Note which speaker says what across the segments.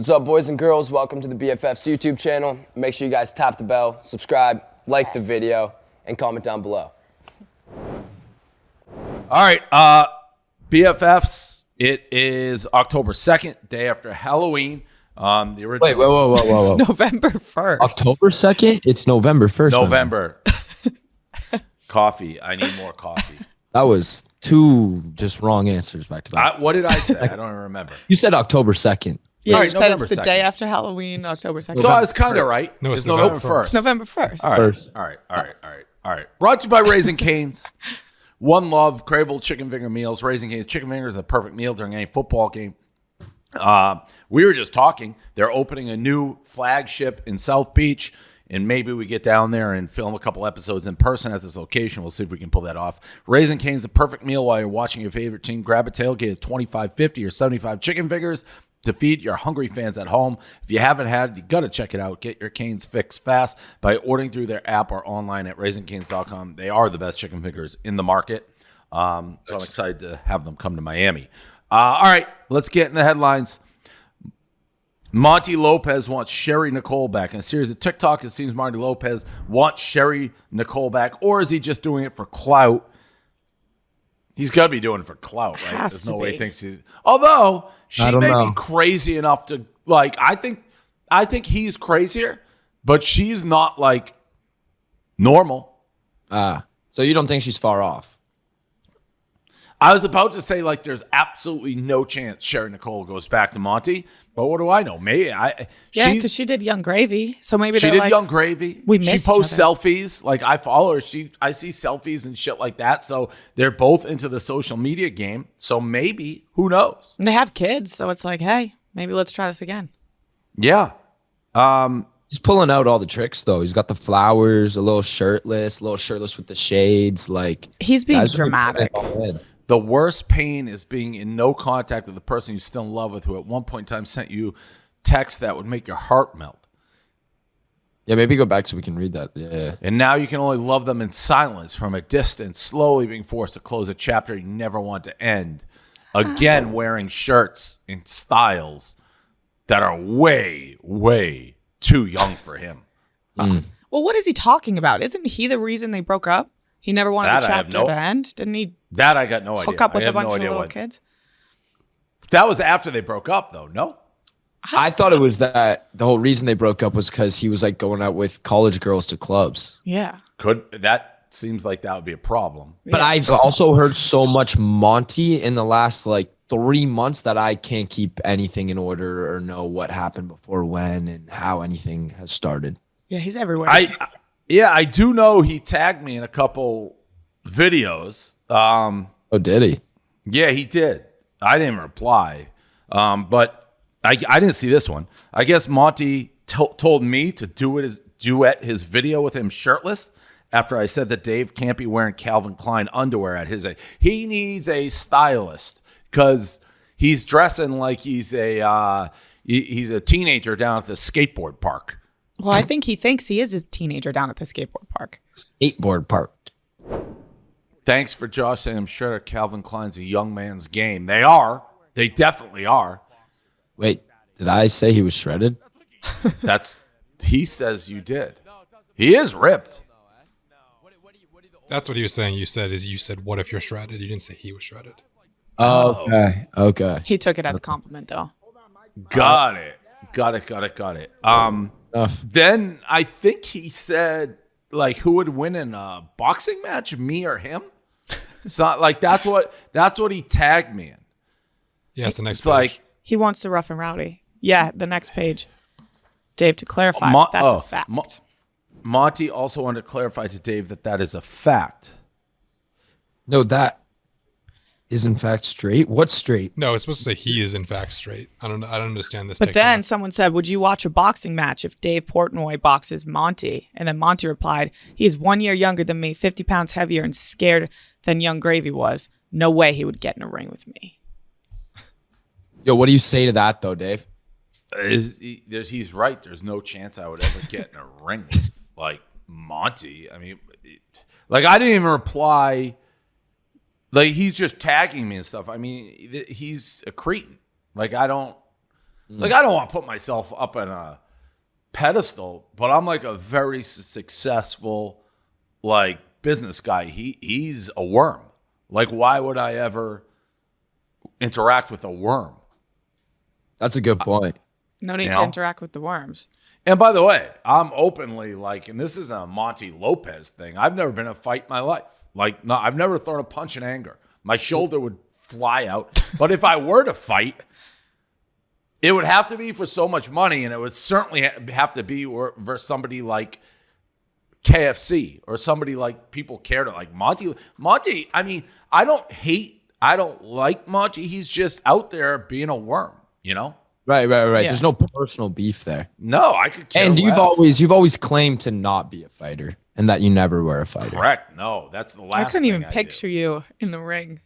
Speaker 1: What's up, boys and girls? Welcome to the BFFs YouTube channel. Make sure you guys tap the bell, subscribe, like the video, and comment down below.
Speaker 2: All right, BFFs, it is October 2nd, day after Halloween. The original.
Speaker 3: Wait, whoa.
Speaker 4: It's November 1st.
Speaker 3: October 2nd? It's November 1st.
Speaker 2: November. Coffee. I need more coffee.
Speaker 3: That was two just wrong answers back to back.
Speaker 2: What did I say? I don't even remember.
Speaker 3: You said October 2nd.
Speaker 4: Yeah,
Speaker 2: All
Speaker 4: you
Speaker 2: right,
Speaker 4: said
Speaker 2: November
Speaker 4: it's the
Speaker 2: 2nd.
Speaker 4: day after Halloween, October 2nd.
Speaker 2: So I was kind of right.
Speaker 5: No,
Speaker 2: it's November 1st.
Speaker 4: It's November 1st.
Speaker 2: All right. Brought to you by Raising Cane's. One Love, craveable chicken finger meals. Raising Cane's chicken fingers are the perfect meal during any football game. We were just talking. They're opening a new flagship in South Beach, and maybe we get down there and film a couple episodes in person at this location. We'll see if we can pull that off. Raising Cane's the perfect meal while you're watching your favorite team. Grab a tailgate of 25, 50, or 75 chicken fingers to feed your hungry fans at home. If you haven't had it, you got to check it out. Get your Cane's fix fast by ordering through their app or online at raisingcanes.com. They are the best chicken fingers in the market. So I'm excited to have them come to Miami. All right, let's get in the headlines. Monty Lopez wants Sheri Nicole back. In a series of TikToks, it seems Monty Lopez wants Sheri Nicole back, or is he just doing it for clout? He's got to be doing it for clout, right? There's no way he thinks he's. Although she may be crazy enough to like. I think he's crazier, but she's not like normal.
Speaker 3: So you don't think she's far off?
Speaker 2: I was about to say, like, there's absolutely no chance Sheri Nicole goes back to Monty, but what do I know? Maybe
Speaker 4: Yeah, because she did Young Gravy, so maybe
Speaker 2: she did Young Gravy. She posts selfies. Like, I follow her. I see selfies and shit like that. So they're both into the social media game. So maybe, who knows?
Speaker 4: And they have kids, so it's like, hey, maybe let's try this again.
Speaker 2: Yeah.
Speaker 3: He's pulling out all the tricks, though. He's got the flowers, a little shirtless with the shades. Like,
Speaker 4: he's being dramatic.
Speaker 2: The worst pain is being in no contact with the person you're still in love with, who at one point in time sent you text that would make your heart melt.
Speaker 3: Yeah, maybe go back so we can read that. Yeah.
Speaker 2: And now you can only love them in silence from a distance, slowly being forced to close a chapter you never want to end. Again, wearing shirts in styles that are way, way too young for him.
Speaker 4: Well, what is he talking about? Isn't he the reason they broke up? He never wanted the chapter to end? Didn't he?
Speaker 2: That I got no idea.
Speaker 4: Hook up with a bunch of little kids?
Speaker 2: That was after they broke up, though, no?
Speaker 3: I thought it was that the whole reason they broke up was because he was like going out with college girls to clubs.
Speaker 4: Yeah.
Speaker 2: That seems like that would be a problem.
Speaker 3: But I've also heard so much Monty in the last like 3 months that I can't keep anything in order or know what happened before when and how anything has started.
Speaker 4: Yeah, he's everywhere.
Speaker 2: I do know he tagged me in a couple videos.
Speaker 3: Oh, did he?
Speaker 2: Yeah, he did. I didn't reply, but I didn't see this one. I guess Monty told me to duet his video with him shirtless after I said that Dave can't be wearing Calvin Klein underwear at his age. He needs a stylist because he's dressing like he's a teenager down at the skateboard park.
Speaker 4: Well, I think he thinks he is a teenager down at the skateboard park.
Speaker 3: Skateboard park.
Speaker 2: Thanks for Josh saying I'm sure Calvin Klein's a young man's game. They are. They definitely are.
Speaker 3: Wait, did I say he was shredded?
Speaker 2: He says you did. He is ripped.
Speaker 5: That's what he was saying. You said, what if you're shredded? You didn't say he was shredded.
Speaker 3: Okay.
Speaker 4: He took it as a compliment, though.
Speaker 2: Got it. Then I think he said, like, who would win in a boxing match, me or him? It's not like that's what he tagged me in.
Speaker 5: Yeah, it's the next
Speaker 2: It's
Speaker 5: page.
Speaker 2: like
Speaker 4: He wants to rough and rowdy. Yeah, the next page. Dave, to clarify, that's a fact.
Speaker 2: Monty also wanted to clarify to Dave that is a fact.
Speaker 3: No, that is in fact straight. What's straight?
Speaker 5: No, it's supposed to say he is in fact straight. I don't understand this.
Speaker 4: But then someone said, would you watch a boxing match if Dave Portnoy boxes Monty? And then Monty replied, he is 1 year younger than me, 50 pounds heavier and scared than Young Gravy was. No way he would get in a ring with me.
Speaker 3: Yo, what do you say to that though, Dave?
Speaker 2: He's right. There's no chance I would ever get in a ring with like Monty. I mean, like I didn't even reply. Like he's just tagging me and stuff. I mean, he's a cretin. Like I don't. Like, I don't want to put myself up on a pedestal, but I'm like a very successful, like, business guy. He's a worm. Like, why would I ever interact with a worm?
Speaker 3: That's a good point.
Speaker 4: No need to interact with the worms.
Speaker 2: And by the way, I'm openly like, and this is a Monty Lopez thing. I've never been in a fight in my life. Like, no, I've never thrown a punch in anger. My shoulder would fly out. But if I were to fight, it would have to be for so much money, and it would certainly have to be versus somebody like KFC or somebody like people care to like Monty. I mean, I don't like Monty. He's just out there being a worm, you know?
Speaker 3: Right.
Speaker 4: Yeah.
Speaker 3: There's no personal beef there.
Speaker 2: No, I could care
Speaker 3: And
Speaker 2: less.
Speaker 3: you've always claimed to not be a fighter and that you never were a fighter.
Speaker 2: Correct. No, that's the last
Speaker 4: I couldn't
Speaker 2: thing
Speaker 4: even
Speaker 2: I
Speaker 4: picture
Speaker 2: do.
Speaker 4: you in the ring.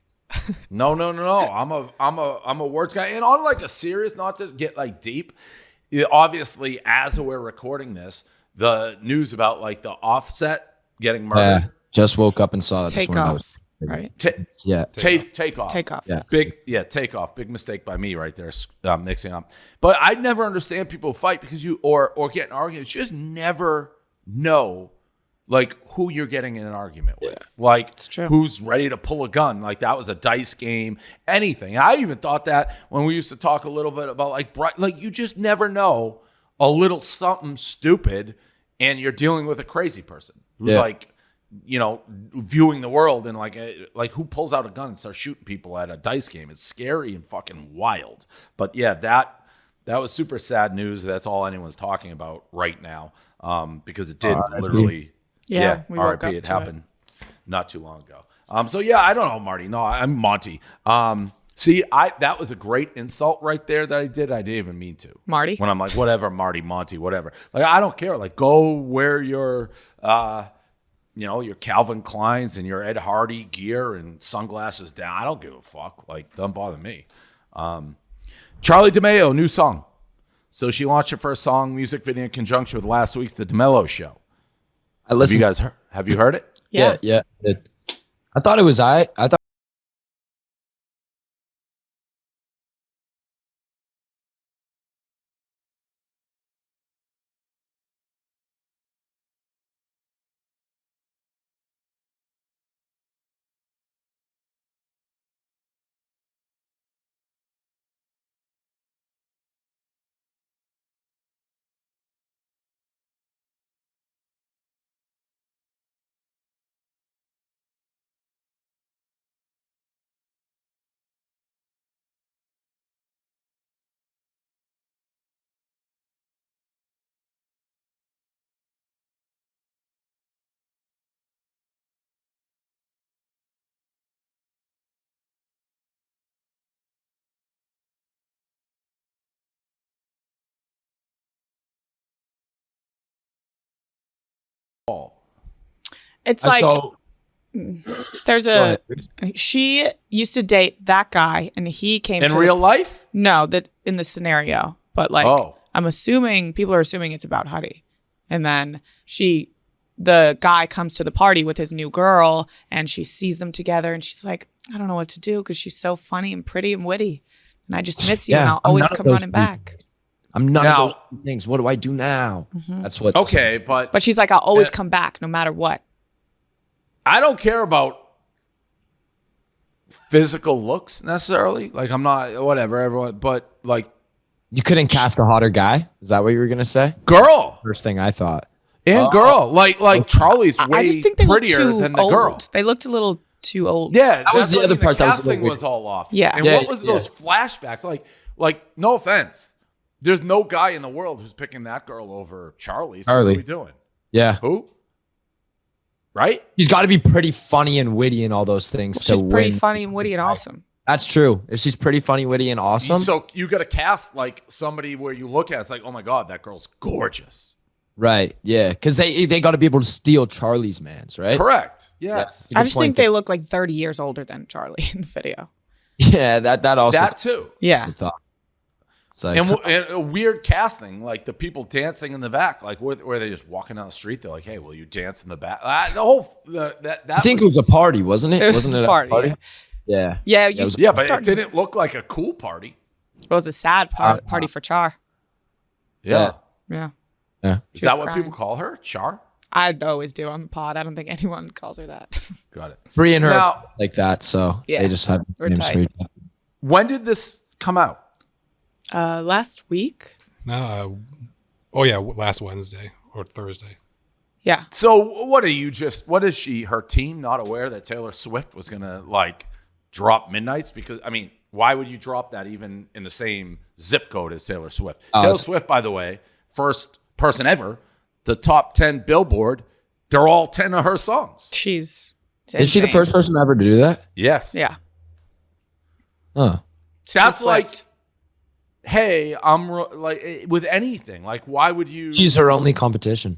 Speaker 2: No. I'm a words guy. And on like a serious, not to get like deep, obviously, as we're recording this, the news about like the Offset getting
Speaker 3: Yeah.
Speaker 2: murdered.
Speaker 3: Just woke up and saw that this morning.
Speaker 4: Takeoff, right?
Speaker 3: Yeah.
Speaker 2: Takeoff.
Speaker 4: Takeoff.
Speaker 3: Yeah.
Speaker 2: Takeoff. Big mistake by me right there, mixing up. But I never understand people who fight because or get in arguments. You just never know like who you're getting in an argument with. Like
Speaker 4: true.
Speaker 2: who's ready to pull a gun. Like that was a dice game, anything. I even thought that when we used to talk a little bit about like you just never know a little something stupid and you're dealing with a crazy person who's like, you know, viewing the world and like who pulls out a gun and starts shooting people at a dice game. It's scary and fucking wild. But yeah, that was super sad news. That's all anyone's talking about right now, because it did literally.
Speaker 4: Yeah, we woke
Speaker 2: RIP.
Speaker 4: up
Speaker 2: It
Speaker 4: to
Speaker 2: happened not too long ago. So yeah, I don't know, Marty. No, I'm Monty. See, that was a great insult right there that I did. I didn't even mean to.
Speaker 4: Marty?
Speaker 2: When I'm like, whatever, Marty, Monty, whatever. Like, I don't care. Like, go wear your, your Calvin Kleins and your Ed Hardy gear and sunglasses down. I don't give a fuck. Like, doesn't bother me. Charli D'Amelio, new song. So she launched her first song music video in conjunction with last week's The D'Amelio Show. Have you heard it?
Speaker 4: Yeah.
Speaker 3: Yeah. I thought it was I thought
Speaker 4: It's
Speaker 3: I
Speaker 4: like
Speaker 3: saw
Speaker 4: there's
Speaker 3: Go
Speaker 4: a
Speaker 3: ahead, please.
Speaker 4: she used to date that guy and he came
Speaker 2: In
Speaker 4: to
Speaker 2: real life?
Speaker 4: No, that in the scenario. But like I'm assuming people are assuming it's about Huddy. And then the guy comes to the party with his new girl and she sees them together and she's like, I don't know what to do because she's so funny and pretty and witty. And I just miss you and
Speaker 3: Yeah,
Speaker 4: I'll
Speaker 3: I'm
Speaker 4: always
Speaker 3: none of
Speaker 4: come
Speaker 3: those
Speaker 4: running
Speaker 3: people.
Speaker 4: back.
Speaker 3: I'm none
Speaker 2: Now-
Speaker 3: of those things. What do I do now? That's what.
Speaker 2: Okay, but
Speaker 4: But she's like, I'll always come back no matter what.
Speaker 2: I don't care about physical looks necessarily. Like, I'm not, whatever, everyone, but like,
Speaker 3: You couldn't cast a hotter guy. Is that what you were gonna say?
Speaker 2: girl
Speaker 3: First thing I thought.
Speaker 2: and girl. Like Charlie's
Speaker 4: I
Speaker 2: way
Speaker 4: just think they look
Speaker 2: prettier
Speaker 4: too
Speaker 2: than the
Speaker 4: old.
Speaker 2: girl.
Speaker 4: They looked a little too old.
Speaker 2: Yeah,
Speaker 3: That was
Speaker 2: that's
Speaker 3: the
Speaker 2: what
Speaker 3: other
Speaker 2: I mean,
Speaker 3: part
Speaker 2: The
Speaker 3: that was a little
Speaker 2: casting
Speaker 3: weird.
Speaker 2: was all off.
Speaker 4: Yeah.
Speaker 2: And
Speaker 3: Yeah,
Speaker 2: what was
Speaker 3: yeah.
Speaker 2: those flashbacks? Like, no offense. There's no guy in the world who's picking that girl over Charlie. So what
Speaker 3: Charlie.
Speaker 2: are we doing?
Speaker 3: Yeah,
Speaker 2: Who? Right?
Speaker 3: she's got to be pretty funny and witty and all those things
Speaker 4: She's
Speaker 3: to
Speaker 4: pretty
Speaker 3: win.
Speaker 4: funny and witty and awesome.
Speaker 3: That's true. If she's pretty funny, witty, and awesome,
Speaker 2: So you got to cast like somebody where you look at it's like, oh my god, that girl's gorgeous.
Speaker 3: right? Yeah, because they got to be able to steal Charlie's mans, right?
Speaker 2: Correct. Yes.
Speaker 4: I just
Speaker 3: point
Speaker 4: think they look like 30 years older than Charlie in the video.
Speaker 3: Yeah, that also
Speaker 2: That too.
Speaker 4: Yeah.
Speaker 3: a thought. It's like
Speaker 2: And a weird casting, like the people dancing in the back, like where they just walking down the street. They're like, "Hey, will you dance in the back?" That
Speaker 3: I think it was a party, wasn't it?
Speaker 4: It was
Speaker 3: Wasn't
Speaker 4: a
Speaker 3: it
Speaker 4: party,
Speaker 3: Yeah.
Speaker 4: Yeah,
Speaker 3: it was-
Speaker 2: yeah, but it
Speaker 4: start-
Speaker 2: didn't look like a cool party.
Speaker 4: It was a sad party for Char.
Speaker 2: Yeah.
Speaker 4: Yeah.
Speaker 3: Yeah.
Speaker 2: Is
Speaker 4: She
Speaker 2: that
Speaker 4: was
Speaker 2: what
Speaker 4: crying.
Speaker 2: people call her? Char?
Speaker 4: I always do on the pod. I don't think anyone calls her that.
Speaker 2: Got it.
Speaker 3: Bree and her
Speaker 2: Now-
Speaker 3: like that, so
Speaker 4: Yeah.
Speaker 3: they just have
Speaker 4: We're
Speaker 3: names
Speaker 4: tight.
Speaker 3: for each other.
Speaker 2: When did this come out?
Speaker 4: Last week.
Speaker 5: No. Oh yeah, last Wednesday or Thursday.
Speaker 4: Yeah.
Speaker 2: So what is she, her team, not aware that Taylor Swift was going to like drop Midnights? Because, I mean, why would you drop that even in the same zip code as Taylor Swift? Taylor Swift, by the way, first person ever, the top 10 Billboard, they're all 10 of her songs.
Speaker 4: She's
Speaker 3: Is she the
Speaker 4: insane.
Speaker 3: first person ever to do that?
Speaker 2: Yes.
Speaker 4: Yeah.
Speaker 3: Huh.
Speaker 2: That's
Speaker 4: Swift.
Speaker 2: like, hey, like with anything, like why would you?
Speaker 3: She's her only competition.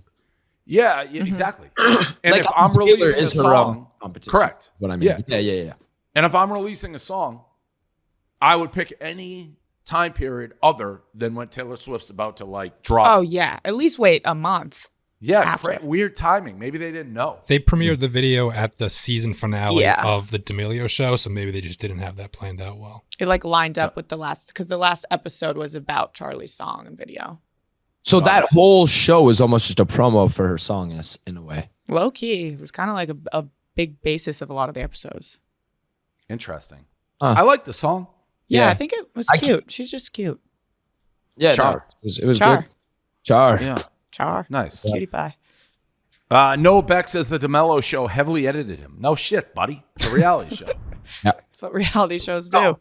Speaker 2: Yeah, exactly. And
Speaker 3: Like,
Speaker 2: if I'm
Speaker 3: Taylor
Speaker 2: releasing a
Speaker 3: is her own
Speaker 2: song,
Speaker 3: competition.
Speaker 2: correct.
Speaker 3: What I mean.
Speaker 2: Yeah.
Speaker 3: Yeah.
Speaker 2: And if I'm releasing a song, I would pick any time period other than when Taylor Swift's about to like drop.
Speaker 4: Oh yeah. At least wait a month.
Speaker 2: yeah,
Speaker 4: after.
Speaker 2: weird timing. Maybe they didn't know.
Speaker 5: They premiered the video at the season finale
Speaker 4: Yeah.
Speaker 5: of the D'Amelio show, so maybe they just didn't have that planned out well.
Speaker 4: It like lined up with the last because the last episode was about Charlie's song and video.
Speaker 3: So that whole show is almost just a promo for her song in a way.
Speaker 4: Low key, it was kind of like a big basis of a lot of the episodes.
Speaker 2: Interesting.
Speaker 3: Huh.
Speaker 2: I like the song.
Speaker 4: Yeah,
Speaker 3: Yeah.
Speaker 4: I think it was
Speaker 3: I
Speaker 4: cute. She's just cute.
Speaker 3: Yeah,
Speaker 2: Char.
Speaker 3: no, it was
Speaker 4: Char.
Speaker 3: good. Char.
Speaker 2: Yeah,
Speaker 4: Char.
Speaker 2: nice.
Speaker 4: Cutie pie.
Speaker 2: Noah Beck says the DeMello show heavily edited him. No shit, buddy. It's a reality show.
Speaker 4: That's what reality shows do.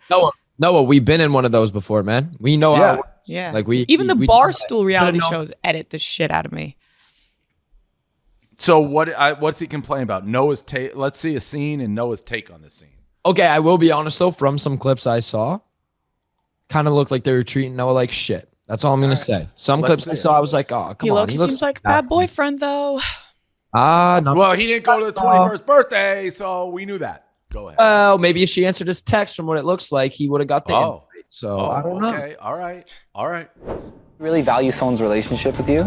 Speaker 3: Noah, we've been in one of those before, man. We know
Speaker 2: Yeah.
Speaker 3: how it works.
Speaker 4: Yeah.
Speaker 3: Like
Speaker 4: Even the
Speaker 3: we-
Speaker 4: Barstool reality
Speaker 3: know.
Speaker 4: shows edit the shit out of me.
Speaker 2: So what's he complaining about? Noah's take. Let's see a scene and Noah's take on this scene.
Speaker 3: Okay, I will be honest though, from some clips I saw, kind of looked like they were treating Noah like shit. That's all I'm gonna say. Some
Speaker 2: Let's
Speaker 3: clips I
Speaker 2: see
Speaker 3: saw, I was like, oh, come
Speaker 4: He
Speaker 3: on.
Speaker 4: Loki
Speaker 3: looks
Speaker 4: seems like a bad
Speaker 3: that's-
Speaker 4: boyfriend though.
Speaker 3: No.
Speaker 2: Well, he didn't go to the 21st birthday, so we knew that. Go ahead.
Speaker 3: Well, maybe if she answered his text from what it looks like, he would have got the
Speaker 2: Oh.
Speaker 3: invite. So I don't know.
Speaker 2: Okay. All right.
Speaker 6: Really value someone's relationship with you?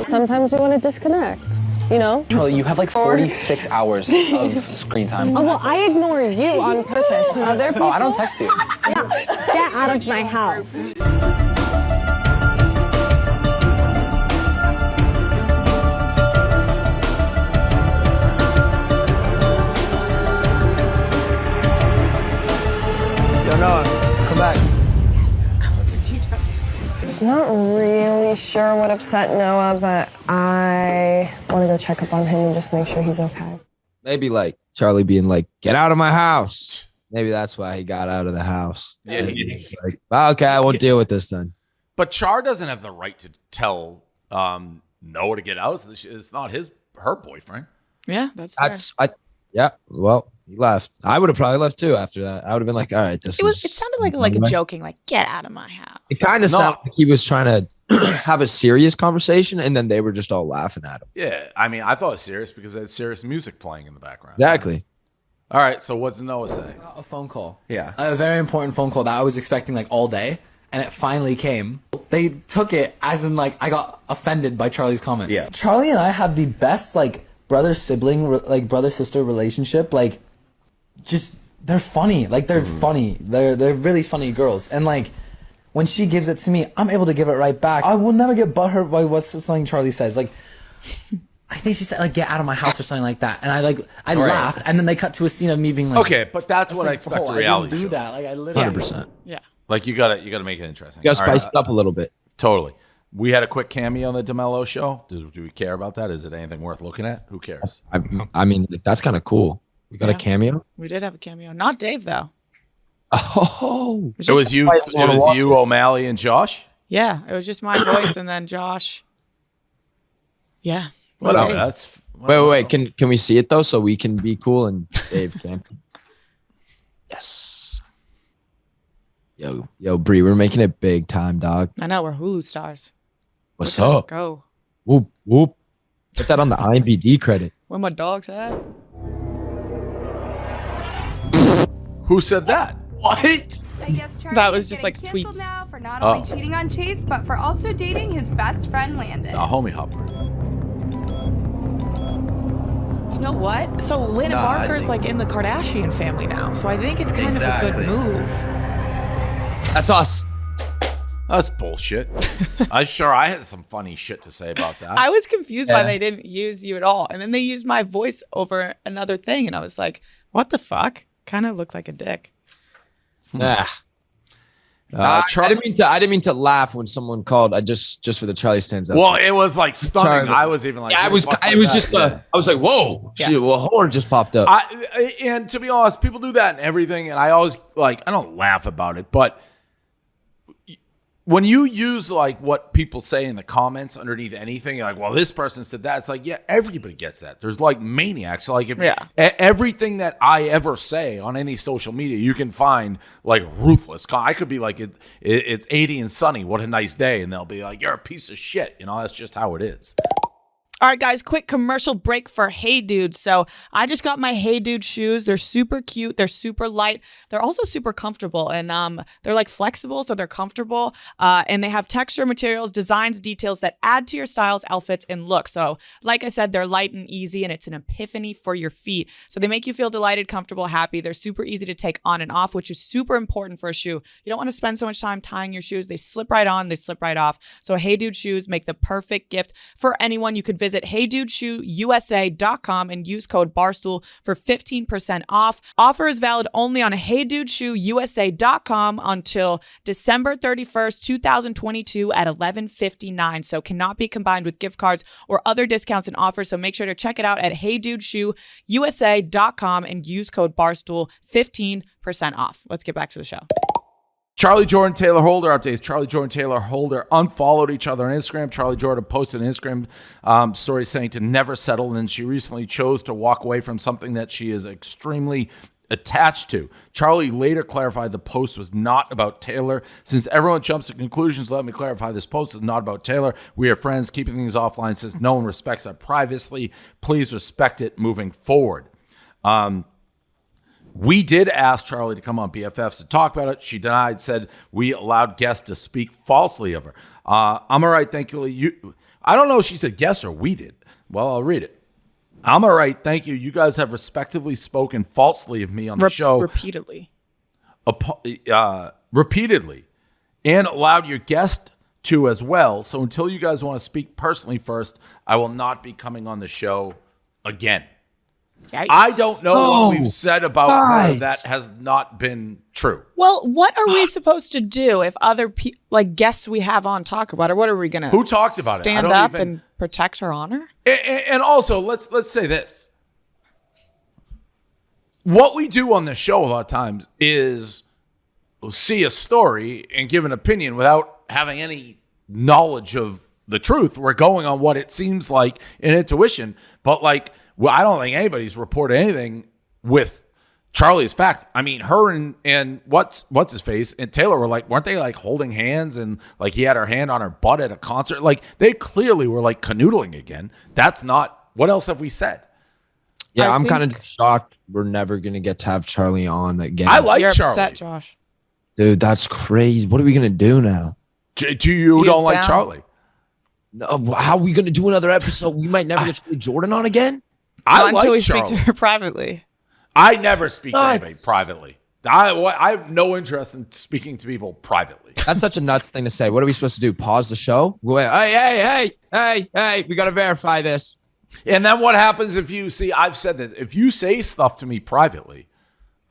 Speaker 7: Sometimes we want to disconnect, you know?
Speaker 6: Charlie, you have like 46 hours of screen time.
Speaker 7: Oh, well, I ignore you on purpose. Other people,
Speaker 6: Oh, I don't text you.
Speaker 7: yeah, get out of my house.
Speaker 1: Yo, Noah, come back.
Speaker 7: Not really sure what upset Noah, but I want to go check up on him and just make sure he's okay.
Speaker 3: Maybe like Charlie being like, get out of my house. Maybe that's why he got out of the house.
Speaker 2: Yeah,
Speaker 3: It's like, "Well, okay, I won't deal with this then.
Speaker 2: But Char doesn't have the right to tell Noah to get out. It's not her boyfriend.
Speaker 4: Yeah, that's fair.
Speaker 3: Yeah, well, he left. I would have probably left too after that. I would have been like, all right, this
Speaker 4: It
Speaker 3: is.
Speaker 4: sounded like a joking, like get out of my house.
Speaker 3: It kind of sounded like he was trying to have a serious conversation, and then they were just all laughing at him.
Speaker 2: Yeah, I mean, I thought it was serious because there's serious music playing in the background.
Speaker 3: Exactly.
Speaker 2: All right, so what's Noah say?
Speaker 8: A phone call.
Speaker 2: Yeah.
Speaker 8: A very important phone call that I was expecting like all day, and it finally came. They took it as in like I got offended by Charlie's comment.
Speaker 9: Yeah.
Speaker 8: Charlie and I have the best like brother sister relationship. Like, just they're funny. Like they're funny. They're really funny girls. And like when she gives it to me, I'm able to give it right back. I will never get butthurt by what's something Charlie says. Like. I think she said like get out of my house or something like that, and I laughed, and then they cut to a scene of me being like,
Speaker 2: Okay, but that's what I expect a reality
Speaker 8: I didn't do
Speaker 2: show.
Speaker 8: that. Like I literally
Speaker 3: 100%.
Speaker 4: Yeah.
Speaker 2: Like you gotta make it interesting.
Speaker 3: You got to
Speaker 2: All right,
Speaker 3: spice it up a little bit.
Speaker 2: Totally. We had a quick cameo on the DeMello show. Do we care about that? Is it anything worth looking at? Who cares?
Speaker 3: I mean, like, that's kind of cool. We got a
Speaker 4: Yeah.
Speaker 3: cameo.
Speaker 4: We did have a cameo. Not Dave though.
Speaker 3: Oh,
Speaker 2: It was you. It was you, O'Malley, and Josh.
Speaker 4: Yeah, it was just my voice and then Josh. Yeah. no
Speaker 2: Whatever.
Speaker 4: Dave.
Speaker 2: That's
Speaker 3: wait. Can we see it though, so we can be cool and Dave can? Yes. Yo, Bree, we're making it big time, dog.
Speaker 4: I know we're Hulu stars.
Speaker 3: What's
Speaker 4: Let's
Speaker 3: up?
Speaker 4: go.
Speaker 3: Whoop whoop. Put that on the IMDb credit.
Speaker 4: Where my dogs at?
Speaker 2: who said that?
Speaker 3: What?
Speaker 10: I guess Charlie
Speaker 4: That was
Speaker 10: is
Speaker 4: just,
Speaker 10: getting
Speaker 4: like,
Speaker 10: canceled
Speaker 4: tweets.
Speaker 10: now for not
Speaker 2: Oh.
Speaker 10: only cheating on Chase, but for also dating his best friend Landon.
Speaker 2: A homie hopper.
Speaker 4: You know what? So Lynn and Barker's like in the Kardashian family now. So I think it's kind of a good move.
Speaker 3: That's us.
Speaker 2: That's bullshit. I had some funny shit to say about that.
Speaker 4: I was confused why they didn't use you at all. And then they used my voice over another thing. And I was like, what the fuck? Kind of looked like a dick.
Speaker 3: I didn't mean to laugh when someone called. I just for the Charlie stands up.
Speaker 2: Well, it was like stunning. I was even like,
Speaker 3: I was like, whoa, shit, well, horror just popped up.
Speaker 2: And to be honest, people do that and everything, and I always I don't laugh about it, but when you use like what people say in the comments underneath anything, you're like, well, this person said that. It's like, yeah, everybody gets that. There's like maniacs. Like if everything that I ever say on any social media, you can find like ruthless. I could be like, it's 80 and sunny. What a nice day. And they'll be like, you're a piece of shit. You know, that's just how it is.
Speaker 4: All right, guys, quick commercial break for Hey Dude. So I just got my Hey Dude shoes. They're super cute. They're super light. They're also super comfortable. And they're like flexible, so they're comfortable. And they have texture, materials, designs, details that add to your styles, outfits, and look. So like I said, they're light and easy, and it's an epiphany for your feet. So they make you feel delighted, comfortable, happy. They're super easy to take on and off, which is super important for a shoe. You don't want to spend so much time tying your shoes. They slip right on. They slip right off. So Hey Dude shoes make the perfect gift for anyone. You could visit HeyDudeShoeUSA.com and use code Barstool for 15% off. Offer is valid only on HeyDudeShoeUSA.com until December 31st, 2022 at 11:59. So cannot be combined with gift cards or other discounts and offers. So make sure to check it out at HeyDudeShoeUSA.com and use code Barstool 15% off. Let's get back to the show.
Speaker 2: Charly Jordan, Taylor Holder updates. Charly Jordan, Taylor Holder unfollowed each other on Instagram. Charly Jordan posted an Instagram story saying to never settle, and she recently chose to walk away from something that she is extremely attached to. Charly later clarified the post was not about Taylor. Since everyone jumps to conclusions, let me clarify this post is not about Taylor. We are friends, keeping things offline since no one respects our privacy. Please respect it moving forward. We did ask Charly to come on BFFs to talk about it. She denied, said we allowed guests to speak falsely of her. I'm all right, thank you. I don't know if she said guests or we did. Well, I'll read it. I'm all right, thank you. You guys have respectively spoken falsely of me on the show.
Speaker 4: Repeatedly.
Speaker 2: Repeatedly. And allowed your guest to as well. So until you guys want to speak personally first, I will not be coming on the show again.
Speaker 4: Yikes.
Speaker 2: I don't know what we've said about her that has not been true.
Speaker 4: Well, what are we supposed to do if other guests we have on talk about her? What are we going to
Speaker 2: Who talked about it?
Speaker 4: Stand up and protect her honor?
Speaker 2: And also, let's say this. What we do on the show a lot of times is see a story and give an opinion without having any knowledge of the truth. We're going on what it seems like in intuition, but well, I don't think anybody's reported anything with Charly's fact. I mean, her and what's his face and Taylor were weren't they holding hands and he had her hand on her butt at a concert? They clearly were canoodling again. That's not, what else have we said?
Speaker 3: Yeah, I'm kind of shocked we're never going to get to have Charly on again.
Speaker 2: I like
Speaker 4: You're
Speaker 2: Charly.
Speaker 4: upset, Josh.
Speaker 3: Dude, that's crazy. What are we going to do now?
Speaker 2: Do you don't like Charly?
Speaker 3: No, how are we going to do another episode? We might never get Charly Jordan on again?
Speaker 2: I
Speaker 4: until we
Speaker 2: like
Speaker 4: speak to
Speaker 2: Charly.
Speaker 4: her privately.
Speaker 2: I never speak to anybody privately. I have no interest in speaking to people privately.
Speaker 3: That's such a nuts thing to say. What are we supposed to do? Pause the show? Hey, we got to verify this.
Speaker 2: And then what happens if you see, I've said this, if you say stuff to me privately,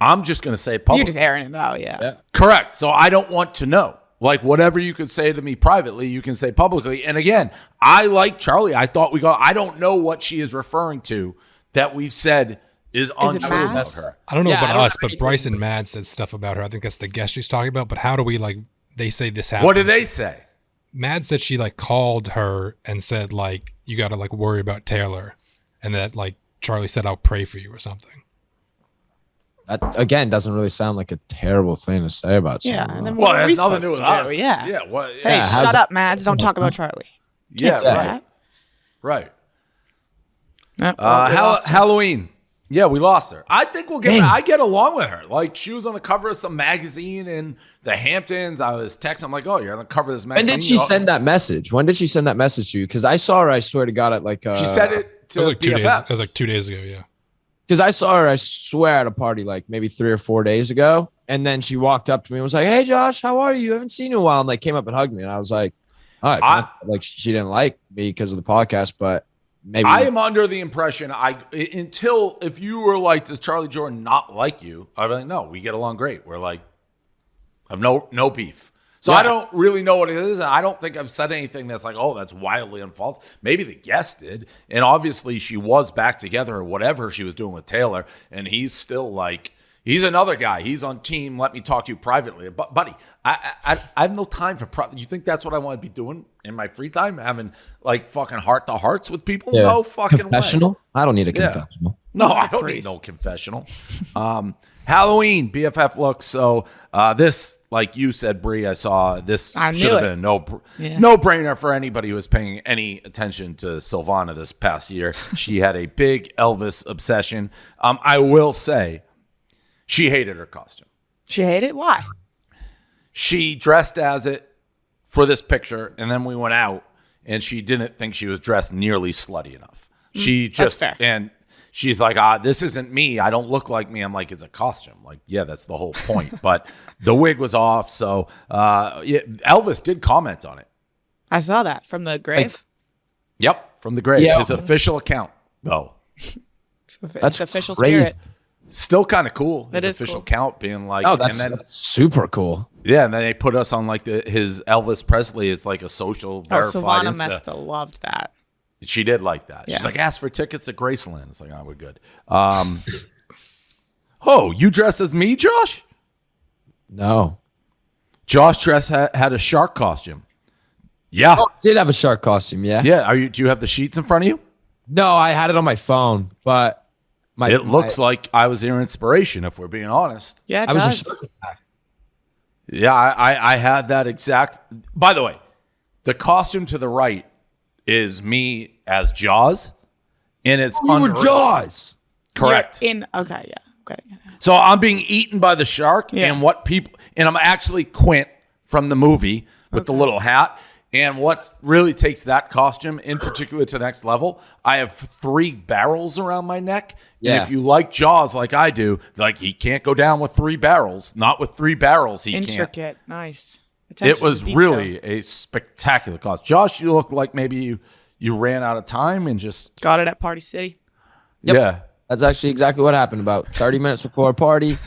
Speaker 2: I'm just going to say it publicly.
Speaker 4: You're just airing it out, yeah.
Speaker 2: Correct. So I don't want to know. Whatever you could say to me privately, you can say publicly. And again, I like Charly. I don't know what she is referring to that we've said is untrue about her.
Speaker 5: I don't know about us, but Bryce and Mad said stuff about her. I think that's the guest she's talking about. But how do we they say this happened?
Speaker 2: What do they say?
Speaker 5: Mad said she called her and said you got to worry about Taylor, and that Charly said I'll pray for you or something.
Speaker 3: That again doesn't really sound like a terrible thing to say about someone.
Speaker 4: Yeah, and then
Speaker 2: well,
Speaker 4: what
Speaker 2: it
Speaker 4: are we
Speaker 2: has nothing
Speaker 4: supposed
Speaker 2: to do with us.
Speaker 4: Yeah.
Speaker 2: Yeah.
Speaker 4: Hey, shut up, Mads. Don't talk about Charly.
Speaker 2: Yeah,
Speaker 4: Can't do
Speaker 2: right.
Speaker 4: that.
Speaker 2: Halloween. Yeah, we lost her. I think we'll get. I get along with her. She was on the cover of some magazine in the Hamptons. I was texting. I'm like, oh, you're on the cover of this magazine.
Speaker 3: When did she send that message? When did she send that message to you? Because I saw her. I swear to God, at
Speaker 2: she said it to
Speaker 5: it was 2 days.
Speaker 2: BFFs.
Speaker 5: It was 2 days ago. Yeah.
Speaker 3: Because I saw her, I swear, at a party maybe 3 or 4 days ago. And then she walked up to me and was like, "Hey, Josh, how are you? I haven't seen you in a while." And like came up and hugged me. And I was like, all right, like she didn't like me because of the podcast, but maybe
Speaker 2: I am under the impression until if you were like, does Charly Jordan not like you? I'd be like, no, we get along great. We're like, I've no beef. So I don't really know what it is. And I don't think I've said anything that's like, oh, that's wildly unfalse. Maybe the guest did. And obviously she was back together or whatever she was doing with Tayler. And he's still like, he's another guy. He's on team. Let me talk to you privately. But buddy, I have no time for you think that's what I want to be doing in my free time? Having like fucking heart to hearts with people?
Speaker 3: Yeah.
Speaker 2: No fucking
Speaker 3: confessional?
Speaker 2: way.
Speaker 3: I don't need a confessional.
Speaker 2: No, I don't need no confessional. Halloween BFF look. So this, like you said, Bree, I saw this should have been a no-brainer for anybody who was paying any attention to Silvana this past year. She had a big Elvis obsession. I will say she hated her costume.
Speaker 4: She hated it? Why?
Speaker 2: She dressed as it for this picture, and then we went out, and she didn't think she was dressed nearly slutty enough. She just,
Speaker 4: that's fair.
Speaker 2: And she's like, this isn't me. I don't look like me. I'm like, it's a costume. Like, yeah, that's the whole point. But the wig was off. So Elvis did comment on it.
Speaker 4: I saw that from the grave.
Speaker 2: Yep, from the grave.
Speaker 3: Yeah.
Speaker 2: His official account, though.
Speaker 4: It's official
Speaker 3: crazy.
Speaker 4: spirit.
Speaker 2: Still kind of cool.
Speaker 4: That
Speaker 2: His
Speaker 4: is
Speaker 2: official
Speaker 4: cool.
Speaker 2: count being like,
Speaker 3: Oh, that's super cool.
Speaker 2: yeah, and then they put us on like his Elvis Presley is like a social verified
Speaker 4: Savannah
Speaker 2: Insta.
Speaker 4: must have loved that.
Speaker 2: She did like that.
Speaker 4: Yeah.
Speaker 2: She's like, ask for tickets to Graceland. It's like, oh, we're good. Oh, you dressed as me, Josh?
Speaker 3: No.
Speaker 2: Josh had a shark costume. Yeah.
Speaker 3: Oh, did have a shark costume, yeah?
Speaker 2: Yeah. Do you have the sheets in front of you?
Speaker 3: No, I had it on my phone, but
Speaker 2: It looks like I was your inspiration, if we're being honest.
Speaker 4: Yeah, it
Speaker 3: I was
Speaker 4: does.
Speaker 3: a shark attack.
Speaker 2: Yeah, I had that exact. By the way, the costume to the right is me as Jaws, and it's
Speaker 3: You were
Speaker 2: unreal.
Speaker 3: Jaws.
Speaker 2: Correct.
Speaker 4: Okay, yeah. Okay.
Speaker 2: So I'm being eaten by the shark,
Speaker 4: Yeah.
Speaker 2: and I'm actually Quint from the movie with the little hat. And what really takes that costume in particular to the next level, I have 3 barrels around my neck.
Speaker 3: Yeah.
Speaker 2: And if you like Jaws like I do, like he can't go down with 3 barrels. Not with 3 barrels, he can't.
Speaker 4: Intricate. Nice.
Speaker 2: It
Speaker 4: Attention
Speaker 2: was
Speaker 4: to detail.
Speaker 2: really a spectacular costume. Josh, you look like maybe you ran out of time and just
Speaker 4: Got it at Party City.
Speaker 3: Yep.
Speaker 2: yeah.
Speaker 3: That's actually exactly what happened. About 30 minutes before our party,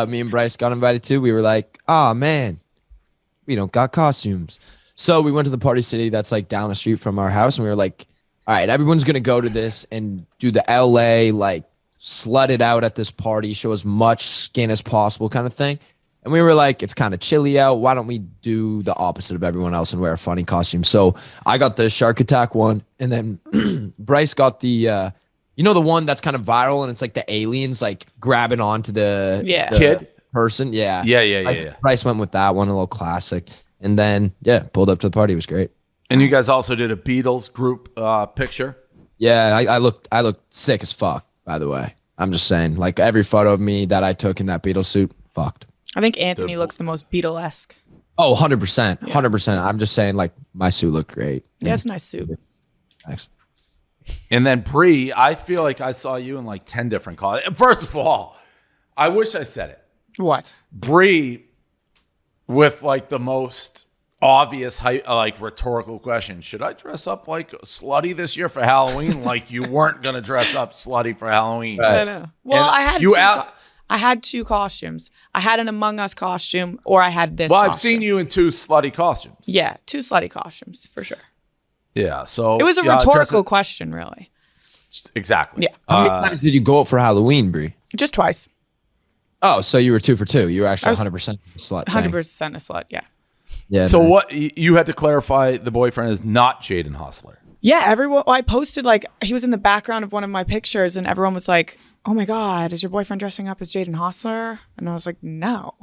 Speaker 3: me and Bryce got invited too. We were like, oh, man, we don't got costumes. So we went to the Party City that's like down the street from our house. And we were like, all right, everyone's going to go to this and do the LA, like slut it out at this party, show as much skin as possible kind of thing. And we were like, it's kind of chilly out. Why don't we do the opposite of everyone else and wear a funny costume? So I got the shark attack one. And then Bryce got the, the one that's kind of viral and it's like the aliens like grabbing onto the
Speaker 2: Kid
Speaker 3: person. Yeah.
Speaker 2: Yeah.
Speaker 3: Bryce went with that one, a little classic. And then, pulled up to the party. It was great.
Speaker 2: And you guys also did a Beatles group picture.
Speaker 3: Yeah, I looked sick as fuck, by the way. I'm just saying, like every photo of me that I took in that Beatles suit, fucked.
Speaker 4: I think Anthony looks the most Beatle-esque.
Speaker 3: Oh, 100%. 100%. I'm just saying, like, my suit looked great.
Speaker 4: Yeah, it's a nice suit.
Speaker 3: Thanks.
Speaker 2: And then Bree, I feel like I saw you in like 10 different colors. First of all, I wish I said it.
Speaker 4: What?
Speaker 2: Bree with like the most obvious rhetorical question. Should I dress up like slutty this year for Halloween? Like you weren't going to dress up slutty for Halloween.
Speaker 4: I know. Well,
Speaker 2: And
Speaker 4: I had two costumes. I had an Among Us costume or I had this
Speaker 2: Well, I've
Speaker 4: costume.
Speaker 2: seen you in 2 slutty costumes.
Speaker 4: Yeah, 2 slutty costumes for sure.
Speaker 2: Yeah, so
Speaker 4: It was a rhetorical question, really.
Speaker 2: Exactly.
Speaker 4: Yeah.
Speaker 3: How many times did you go out for Halloween, Brie?
Speaker 4: Just twice.
Speaker 3: Oh, so you were 2 for 2. You were actually
Speaker 4: I was
Speaker 3: 100% slut.
Speaker 4: 100% a slut, yeah.
Speaker 3: Yeah.
Speaker 2: So
Speaker 3: man.
Speaker 2: what you had to clarify the boyfriend is not Jaden Hostler.
Speaker 4: Yeah, everyone. I posted like he was in the background of one of my pictures, and everyone was like, "Oh my god, is your boyfriend dressing up as Jaden Hostler?" And I was like, "No,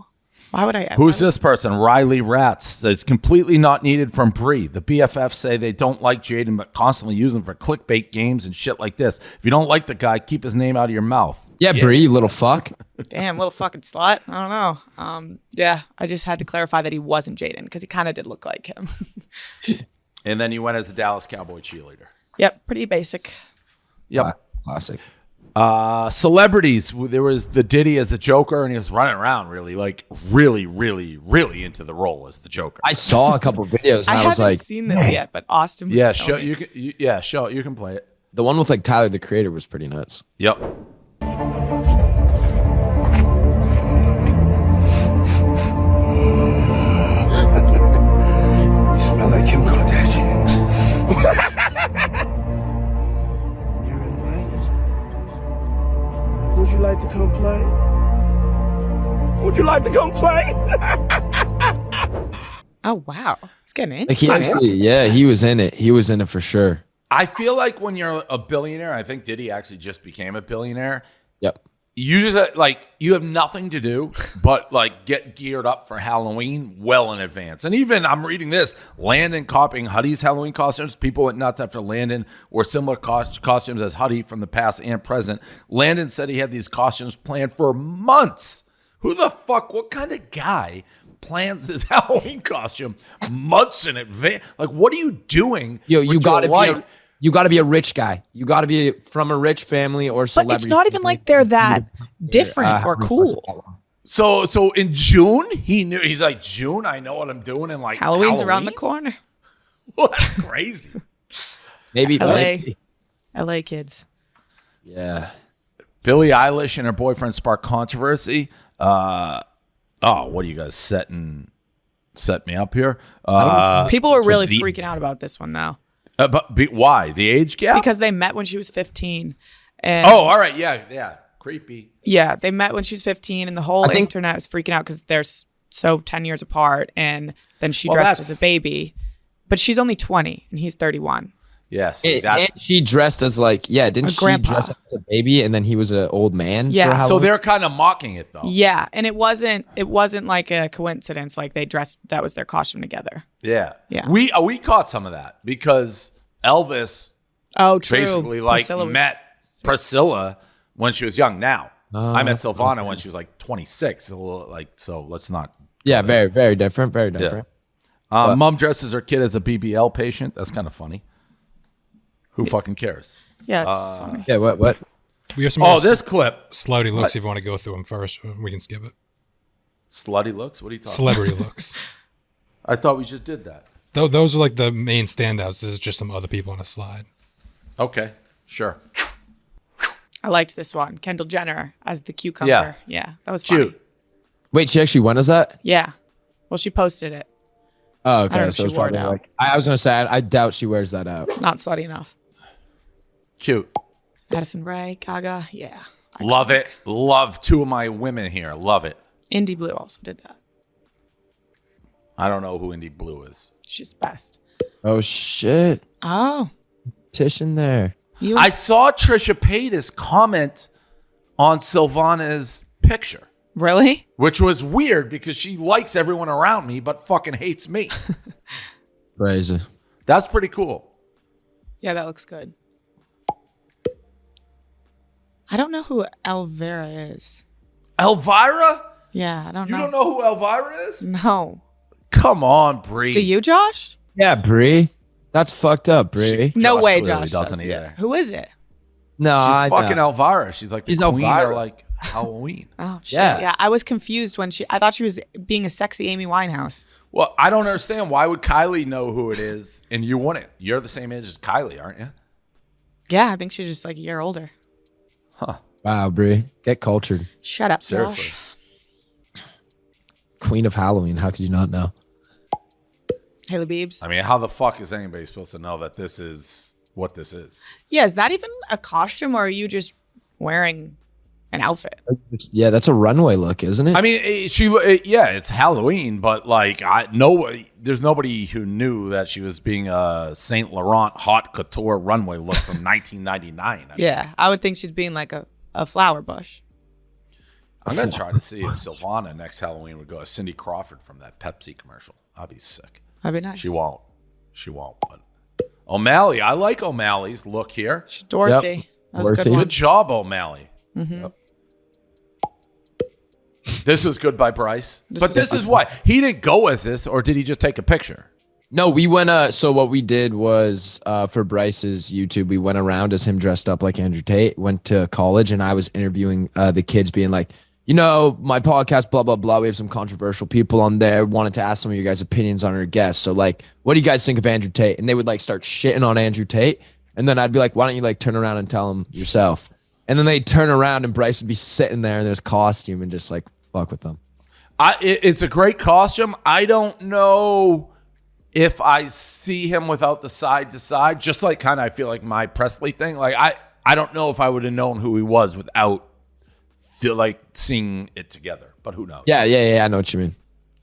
Speaker 4: why would I?"
Speaker 2: Who's this person? Riley Ratz. It's completely not needed from Bree. The BFFs say they don't like Jaden, but constantly use him for clickbait games and shit like this. If you don't like the guy, keep his name out of your mouth.
Speaker 3: Yeah, Brie, you little fuck.
Speaker 4: Damn, little fucking slut. I don't know. Yeah, I just had to clarify that he wasn't Jaden because he kind of did look like him.
Speaker 2: And then you went as a Dallas Cowboy cheerleader.
Speaker 4: Yep, pretty basic.
Speaker 2: Yep.
Speaker 3: Classic.
Speaker 2: Celebrities. There was the Diddy as the Joker, and he was running around really into the role as the Joker.
Speaker 3: I saw a couple videos and
Speaker 4: I
Speaker 3: I was
Speaker 4: haven't
Speaker 3: like,
Speaker 4: seen this yet, but Austin was
Speaker 2: Yeah,
Speaker 4: telling me.
Speaker 2: show you can play it.
Speaker 3: the one with like Tyler the Creator was pretty nuts.
Speaker 2: Yep.
Speaker 9: Smell like Kim Kardashian. You're invited. Would you like to come play? Would you like to come play?
Speaker 4: Oh wow, he's getting
Speaker 3: Like he actually, yeah, he was in it. He was in it for sure.
Speaker 2: I feel like when you're a billionaire, I think Diddy actually just became a billionaire.
Speaker 3: Yep.
Speaker 2: You just like you have nothing to do but like get geared up for Halloween well in advance. And even I'm reading this, Landon copying Huddy's Halloween costumes. People went nuts after Landon wore similar costumes as Huddy from the past and present. Landon said he had these costumes planned for months. Who the fuck? What kind of guy plans this Halloween costume months in advance? Like, what are you doing?
Speaker 3: Yo,
Speaker 2: with
Speaker 3: you gotta
Speaker 2: your life?
Speaker 3: you got to be a rich guy. You got to be from a rich family or
Speaker 4: But
Speaker 3: celebrity.
Speaker 4: it's not even like they're that different or cool.
Speaker 2: So in June, he knew. He's like, June, I know what I'm doing. And like
Speaker 4: Halloween's around the
Speaker 2: Halloween?
Speaker 4: corner.
Speaker 2: Well, that's crazy.
Speaker 3: Maybe
Speaker 4: LA kids.
Speaker 3: Yeah.
Speaker 2: Billie Eilish and her boyfriend sparked controversy. What are you guys set me up here?
Speaker 4: People were really
Speaker 2: the-
Speaker 4: freaking out about this one though.
Speaker 2: Why? The age gap?
Speaker 4: Because they met when she was 15. And
Speaker 2: all right. Yeah. Creepy.
Speaker 4: yeah, they met when she was 15 and the whole
Speaker 3: I think-
Speaker 4: internet was freaking out because they're so 10 years apart. And then she
Speaker 2: Well,
Speaker 4: dressed
Speaker 2: that's-
Speaker 4: as a baby. But she's only 20 and he's 31.
Speaker 2: Yes.
Speaker 3: And she dressed as like, didn't
Speaker 4: A
Speaker 3: she
Speaker 4: grandpa.
Speaker 3: dress as a baby and then he was an old man?
Speaker 4: Yeah.
Speaker 3: For
Speaker 4: So
Speaker 2: so
Speaker 3: Halloween?
Speaker 2: they're kind of mocking it though.
Speaker 4: Yeah. And it wasn't like a coincidence. Like they dressed, that was their costume together.
Speaker 2: Yeah.
Speaker 4: Yeah.
Speaker 2: We caught some of that because Elvis
Speaker 4: Oh, true.
Speaker 2: basically like
Speaker 4: Priscilla was-
Speaker 2: met Priscilla when she was young. Now I met Silvana when she was like 26. A little, like, so let's not.
Speaker 3: Yeah, very, very different. Very different.
Speaker 2: Mom dresses her kid as a BBL patient. That's kind of funny. Who fucking cares?
Speaker 4: Yeah, it's funny.
Speaker 3: Yeah, what?
Speaker 5: We have some more
Speaker 2: This clip.
Speaker 5: slutty looks if you want to go through them first. We can skip it.
Speaker 2: Slutty looks? What are you talking
Speaker 5: Celebrity looks.
Speaker 2: I thought we just did that.
Speaker 5: Those are like the main standouts. This is just some other people on a slide.
Speaker 2: Okay, sure.
Speaker 4: I liked this one. Kendall Jenner as the cucumber. Yeah, that was funny.
Speaker 2: Cute.
Speaker 3: Wait, she actually went as that?
Speaker 4: Yeah. Well, she posted it.
Speaker 3: Oh,
Speaker 4: I don't know
Speaker 3: okay.
Speaker 4: if
Speaker 3: So
Speaker 4: she
Speaker 3: it's
Speaker 4: wore it
Speaker 3: probably
Speaker 4: out.
Speaker 3: like I was gonna say I doubt she wears that out.
Speaker 4: Not slutty enough.
Speaker 2: Cute.
Speaker 4: Addison Rae, Gaga. Yeah.
Speaker 2: Love it. Love two of my women here. Love it.
Speaker 4: Indie Blue also did that.
Speaker 2: I don't know who Indie Blue is.
Speaker 4: She's the best.
Speaker 3: Oh shit.
Speaker 4: Oh.
Speaker 3: Tish in there.
Speaker 2: I saw Trisha Paytas comment on Silvana's picture,
Speaker 4: Really?
Speaker 2: which was weird because she likes everyone around me but fucking hates me.
Speaker 3: Crazy.
Speaker 2: That's pretty cool.
Speaker 4: Yeah, that looks good. I don't know who Elvira is.
Speaker 2: Elvira?
Speaker 4: Yeah, I don't
Speaker 2: You
Speaker 4: know.
Speaker 2: don't know who Elvira is?
Speaker 4: No.
Speaker 2: Come on, Bree.
Speaker 4: Do you, Josh?
Speaker 3: Yeah, Bree. That's fucked up, Bree.
Speaker 4: No
Speaker 2: Josh
Speaker 4: way,
Speaker 2: clearly
Speaker 4: Josh
Speaker 2: doesn't
Speaker 4: does.
Speaker 2: either.
Speaker 4: Yeah. Who is it?
Speaker 3: No,
Speaker 2: She's
Speaker 3: I
Speaker 2: fucking
Speaker 3: know.
Speaker 2: Elvira. She's like the
Speaker 3: She's
Speaker 2: queen
Speaker 3: Elvira.
Speaker 2: of like Halloween.
Speaker 4: Oh, shit.
Speaker 3: Yeah.
Speaker 4: Yeah, I was confused when I thought she was being a sexy Amy Winehouse.
Speaker 2: Well, I don't understand. Why would Kylie know who it is and you wouldn't? You're the same age as Kylie, aren't you?
Speaker 4: Yeah, I think she's just like a year older.
Speaker 3: Wow, Bree. Get cultured.
Speaker 4: Shut up,
Speaker 2: Seriously.
Speaker 4: Josh.
Speaker 3: Queen of Halloween. How could you not know?
Speaker 4: Haley Biebs.
Speaker 2: I mean, how the fuck is anybody supposed to know that this is what this is?
Speaker 4: Yeah, is that even a costume or are you just wearing an outfit?
Speaker 3: Yeah, that's a runway look, isn't it?
Speaker 2: I mean, it's Halloween, but like, there's nobody who knew that she was being a Saint Laurent haute couture runway look from 1999.
Speaker 4: Yeah, I would think she's being like a flower bush.
Speaker 2: I'm gonna try to see if Silvana next Halloween would go as Cindy Crawford from that Pepsi commercial. I'd be sick.
Speaker 4: That'd be nice.
Speaker 2: She won't. But O'Malley, I like O'Malley's look here.
Speaker 4: She's Dorothy.
Speaker 3: Yep.
Speaker 4: That was a good
Speaker 3: Dorothy.
Speaker 4: one.
Speaker 2: Good job, O'Malley.
Speaker 4: Mm-hmm.
Speaker 2: Yep. This was good by Bryce. But this is why he didn't go as this, or did he just take a picture?
Speaker 3: No, we went. So what we did was for Bryce's YouTube, we went around as him dressed up like Andrew Tate. Went to college, and I was interviewing the kids, being like, my podcast, blah blah blah. We have some controversial people on there. Wanted to ask some of you guys' opinions on our guests. So like, what do you guys think of Andrew Tate? And they would like start shitting on Andrew Tate, and then I'd be like, why don't you like turn around and tell them yourself? And then they'd turn around, and Bryce would be sitting there in his costume and just like fuck with them.
Speaker 2: It's a great costume. I don't know if I see him without the side to side, just like kind of I feel like my Presley thing. Like I don't know if I would have known who he was without seeing it together. But who knows?
Speaker 3: Yeah. I know what you mean.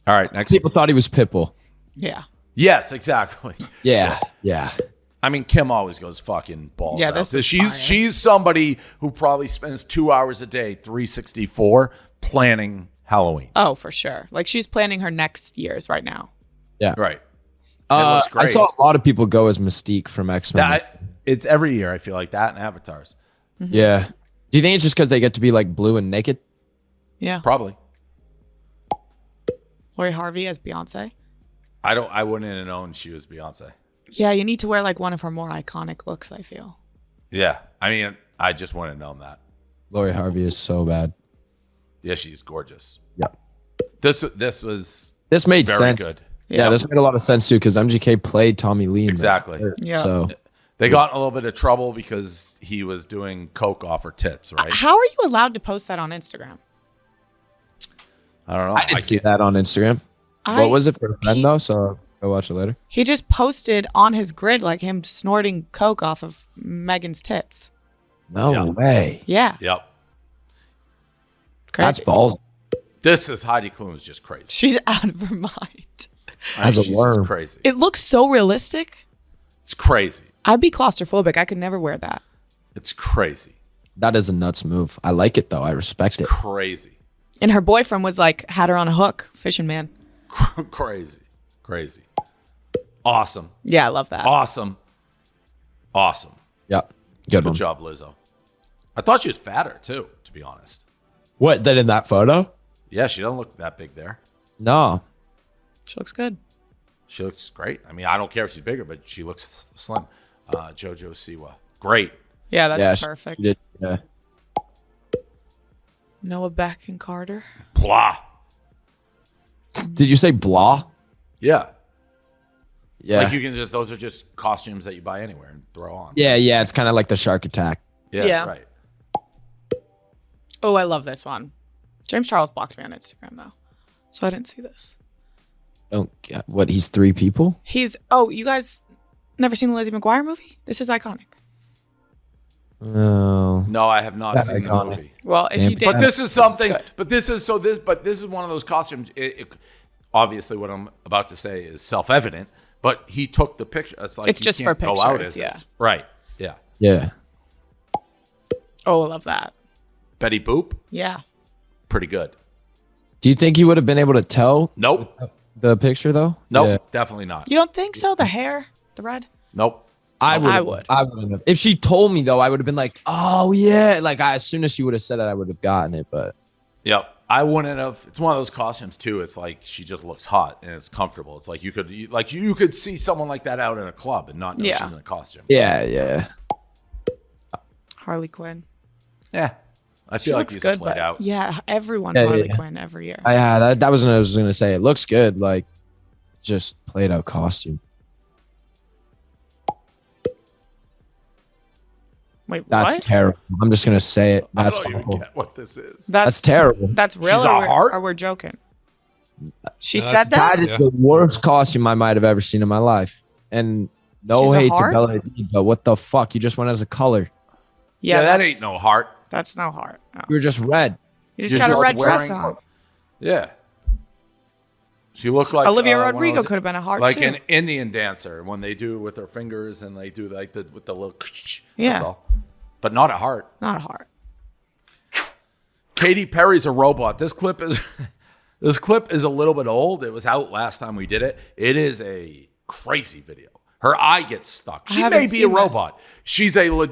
Speaker 2: All right, next.
Speaker 3: People thought he was Pitbull.
Speaker 4: Yeah.
Speaker 2: Yes, exactly.
Speaker 3: Yeah.
Speaker 2: I mean, Kim always goes fucking balls out.
Speaker 4: This is
Speaker 2: She's somebody who probably spends 2 hours a day, 364, planning Halloween.
Speaker 4: Oh, for sure. Like she's planning her next years right now.
Speaker 3: Yeah.
Speaker 2: Right. It looks great.
Speaker 3: I saw a lot of people go as Mystique from X-Men.
Speaker 2: It's every year, I feel like that, and Avatars.
Speaker 4: Mm-hmm.
Speaker 3: Yeah. Do you think it's just because they get to be like blue and naked?
Speaker 4: Yeah.
Speaker 2: Probably.
Speaker 4: Lori Harvey as Beyonce.
Speaker 2: I wouldn't have known she was Beyonce.
Speaker 4: Yeah, you need to wear like one of her more iconic looks, I feel.
Speaker 2: Yeah. I mean, I just wouldn't have known that.
Speaker 3: Lori Harvey is so bad.
Speaker 2: Yeah, she's gorgeous.
Speaker 3: Yep.
Speaker 2: This
Speaker 3: made
Speaker 2: very
Speaker 3: sense.
Speaker 2: good.
Speaker 3: Yeah, this made a lot of sense too because MGK played Tommy Lee.
Speaker 2: Exactly.
Speaker 4: Yeah.
Speaker 3: So
Speaker 2: they got in a little bit of trouble because he was doing coke off her tits, right?
Speaker 4: How are you allowed to post that on Instagram?
Speaker 2: I don't know.
Speaker 3: I didn't see that on Instagram. What was it for a friend though? So I'll watch it later.
Speaker 4: He just posted on his grid like him snorting coke off of Megan's tits.
Speaker 3: No way.
Speaker 4: Yeah.
Speaker 2: Yep.
Speaker 3: That's balls.
Speaker 2: This is Heidi Klum's just crazy.
Speaker 4: She's out of her mind.
Speaker 3: As a
Speaker 2: She's
Speaker 3: worm.
Speaker 2: just crazy.
Speaker 4: It looks so realistic.
Speaker 2: It's crazy.
Speaker 4: I'd be claustrophobic. I could never wear that.
Speaker 2: It's crazy.
Speaker 3: That is a nuts move. I like it though. I respect it.
Speaker 2: Crazy.
Speaker 4: And her boyfriend was like, had her on a hook, fishing man.
Speaker 2: Crazy. Awesome.
Speaker 4: Yeah, I love that.
Speaker 2: Awesome.
Speaker 3: Yep.
Speaker 2: Good job, Lizzo. I thought she was fatter too, to be honest.
Speaker 3: What? Then in that photo?
Speaker 2: Yeah, she doesn't look that big there.
Speaker 3: No.
Speaker 4: She looks good.
Speaker 2: She looks great. I mean, I don't care if she's bigger, but she looks slim. JoJo Siwa. Great.
Speaker 4: Yeah, that's perfect.
Speaker 3: She did, yeah.
Speaker 4: Noah Beck and Carter.
Speaker 2: Blah.
Speaker 3: Did you say blah?
Speaker 2: Yeah.
Speaker 3: Yeah.
Speaker 2: Like you can just, those are just costumes that you buy anywhere and throw on.
Speaker 3: Yeah. It's kind of like the shark attack.
Speaker 4: Yeah.
Speaker 2: Right.
Speaker 4: Oh, I love this one. James Charles blocked me on Instagram though, so I didn't see this.
Speaker 3: Don't get what? He's 3 people?
Speaker 4: You guys never seen the Lizzie McGuire movie? This is iconic.
Speaker 3: Oh.
Speaker 2: No, I have not seen the movie.
Speaker 4: Well, if you did,
Speaker 2: But this is something.
Speaker 4: good.
Speaker 2: This is one of those costumes. Obviously, what I'm about to say is self-evident. But he took the picture. It's like
Speaker 4: It's
Speaker 2: you
Speaker 4: just
Speaker 2: can't
Speaker 4: for
Speaker 2: go out
Speaker 4: pictures,
Speaker 2: as
Speaker 4: yeah.
Speaker 2: this. Right. Yeah.
Speaker 3: Yeah.
Speaker 4: Oh, I love that.
Speaker 2: Betty Boop.
Speaker 4: Yeah.
Speaker 2: Pretty good.
Speaker 3: Do you think he would have been able to tell
Speaker 2: Nope.
Speaker 3: the picture though?
Speaker 2: Nope.
Speaker 3: Yeah.
Speaker 2: Definitely not.
Speaker 4: You don't think so? The hair, the red.
Speaker 2: Nope.
Speaker 3: I would.
Speaker 4: I would.
Speaker 3: have. If she told me though, I would have been like, "Oh yeah!" Like as soon as she would have said it, I would have gotten it. But
Speaker 2: Yep. I wouldn't have. It's one of those costumes too. It's like she just looks hot and it's comfortable. It's like you could see someone like that out in a club and not know she's in a costume.
Speaker 3: yeah.
Speaker 4: Harley Quinn.
Speaker 2: Yeah. I
Speaker 4: She
Speaker 2: feel like
Speaker 4: looks
Speaker 2: these
Speaker 4: good,
Speaker 2: are played
Speaker 4: but
Speaker 2: out.
Speaker 4: yeah, everyone's
Speaker 3: Yeah,
Speaker 4: Harley
Speaker 3: yeah.
Speaker 4: Quinn every year.
Speaker 3: That was what I was gonna say. It looks good, like just played out costume.
Speaker 4: Wait,
Speaker 3: That's
Speaker 4: what?
Speaker 3: terrible. I'm just gonna say it.
Speaker 2: I
Speaker 3: That's
Speaker 2: don't even
Speaker 3: awful.
Speaker 2: get what this is.
Speaker 3: That's terrible.
Speaker 4: That's real,
Speaker 2: She's a heart?
Speaker 4: or we're joking. She
Speaker 5: No,
Speaker 4: said that.
Speaker 3: That is the worst costume I might have ever seen in my life. And no
Speaker 4: She's a
Speaker 3: hate to
Speaker 4: heart?
Speaker 3: Bella, but what the fuck? You just went as a color.
Speaker 2: Yeah, that
Speaker 4: that's-
Speaker 2: ain't no heart.
Speaker 4: That's no heart. No.
Speaker 3: You were just red.
Speaker 4: You just got a red dress
Speaker 2: wearing-
Speaker 4: on.
Speaker 2: Yeah. She looked like
Speaker 4: Olivia
Speaker 2: one of
Speaker 4: Rodrigo
Speaker 2: those-
Speaker 4: could have been a heart
Speaker 2: like
Speaker 4: too.
Speaker 2: an Indian dancer when they do with their fingers and they do like with the little.
Speaker 4: Yeah.
Speaker 2: That's all. But not a heart.
Speaker 4: Not a heart.
Speaker 2: Katy Perry's a robot. This clip is a little bit old. It was out last time we did it. It is a crazy video. Her eye gets stuck. She
Speaker 4: haven't
Speaker 2: may be a
Speaker 4: seen this.
Speaker 2: robot. She's a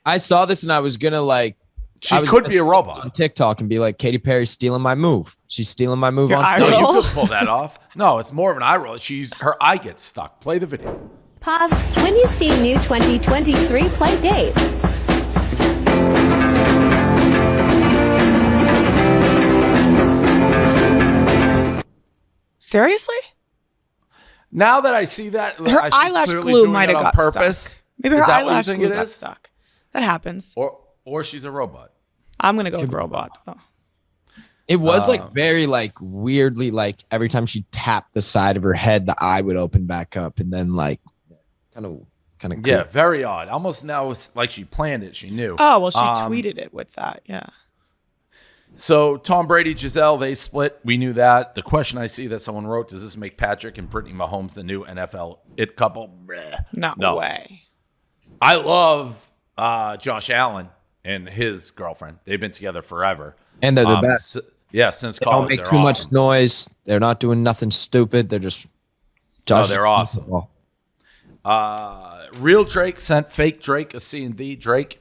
Speaker 3: I saw this and I was gonna like
Speaker 2: She could be a robot
Speaker 3: on TikTok and be like, Katy Perry's stealing my move. She's stealing my move on
Speaker 4: eye
Speaker 3: stage.
Speaker 2: No,
Speaker 4: roll?
Speaker 2: you could pull that off. No, it's more of an eye roll. Her eye gets stuck. Play the video.
Speaker 11: Pause when you see new 2023 play date.
Speaker 4: Seriously?
Speaker 2: Now that I see that,
Speaker 4: Her
Speaker 2: she's
Speaker 4: eyelash
Speaker 2: clearly
Speaker 4: glue
Speaker 2: doing
Speaker 4: might
Speaker 2: it
Speaker 4: have
Speaker 2: on
Speaker 4: got
Speaker 2: purpose.
Speaker 4: stuck. Maybe her
Speaker 2: Is that what you
Speaker 4: eyelash
Speaker 2: think
Speaker 4: glue
Speaker 2: it
Speaker 4: got
Speaker 2: is?
Speaker 4: stuck. That happens.
Speaker 2: Or she's a robot.
Speaker 4: I'm gonna go with robot. Oh.
Speaker 3: It was like very like weirdly like every time she tapped the side of her head, the eye would open back up and then like kind of
Speaker 2: Yeah, very odd. Almost now it's like she planned it. She knew.
Speaker 4: Oh well, she tweeted it with that. Yeah.
Speaker 2: So Tom Brady, Gisele, they split. We knew that. The question I see that someone wrote: does this make Patrick and Brittany Mahomes the new NFL it couple? Bleh.
Speaker 4: No way.
Speaker 2: I love Josh Allen and his girlfriend. They've been together forever.
Speaker 3: And they're the best.
Speaker 2: Since
Speaker 3: They
Speaker 2: college.
Speaker 3: don't make
Speaker 2: they're
Speaker 3: too
Speaker 2: awesome.
Speaker 3: much noise. They're not doing nothing stupid. They're just
Speaker 2: They're awesome. Real Drake sent fake Drake a C&D. Drake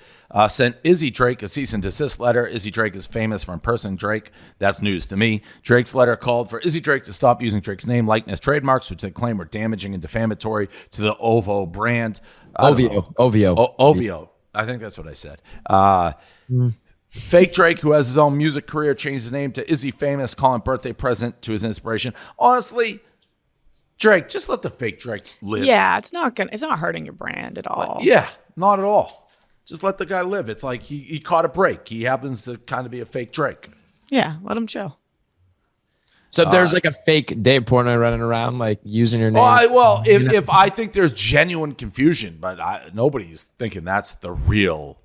Speaker 2: sent Izzy Drake a cease and desist letter. Izzy Drake is famous for impersonating Drake. That's news to me. Drake's letter called for Izzy Drake to stop using Drake's name, likeness, trademarks, which they claim were damaging and defamatory to the OVO brand. OVO. I think that's what I said. Fake Drake, who has his own music career, changed his name to Izzy Famous, calling birthday present to his inspiration. Honestly, Drake, just let the fake Drake live.
Speaker 4: Yeah, it's not hurting your brand at all.
Speaker 2: Yeah, not at all. Just let the guy live. It's like he caught a break. He happens to kind of be a fake Drake.
Speaker 4: Yeah, let him chill.
Speaker 3: So if there's like a fake Dave Portnoy running around, like using your name.
Speaker 2: If I think there's genuine confusion, but nobody's thinking that's the real.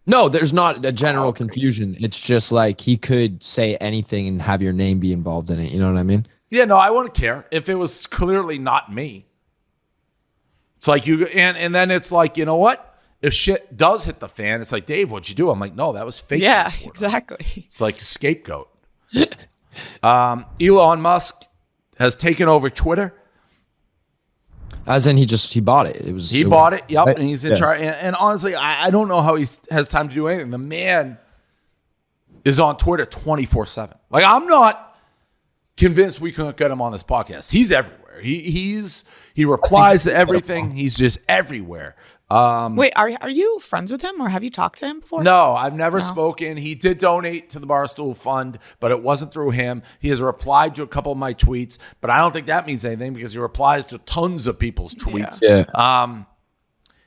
Speaker 3: No, there's not a general confusion. It's just like he could say anything and have your name be involved in it. You know what I mean?
Speaker 2: Yeah, no, I wouldn't care if it was clearly not me. It's like and then it's like, you know what? If shit does hit the fan, it's like, Dave, what'd you do? I'm like, no, that was fake.
Speaker 4: Yeah, exactly.
Speaker 2: It's like scapegoat. Elon Musk has taken over Twitter.
Speaker 3: As in, he bought it.
Speaker 2: He bought it. Yep,
Speaker 3: right?
Speaker 2: and he's in charge. And honestly, I don't know how he has time to do anything. The man is on Twitter 24/7. Like, I'm not convinced we couldn't get him on this podcast. He's everywhere. He replies to everything. He's just everywhere.
Speaker 4: Wait, are you friends with him or have you talked to him before?
Speaker 2: No, I've never spoken. He did donate to the Barstool Fund, but it wasn't through him. He has replied to a couple of my tweets, but I don't think that means anything because he replies to tons of people's tweets.
Speaker 3: Yeah.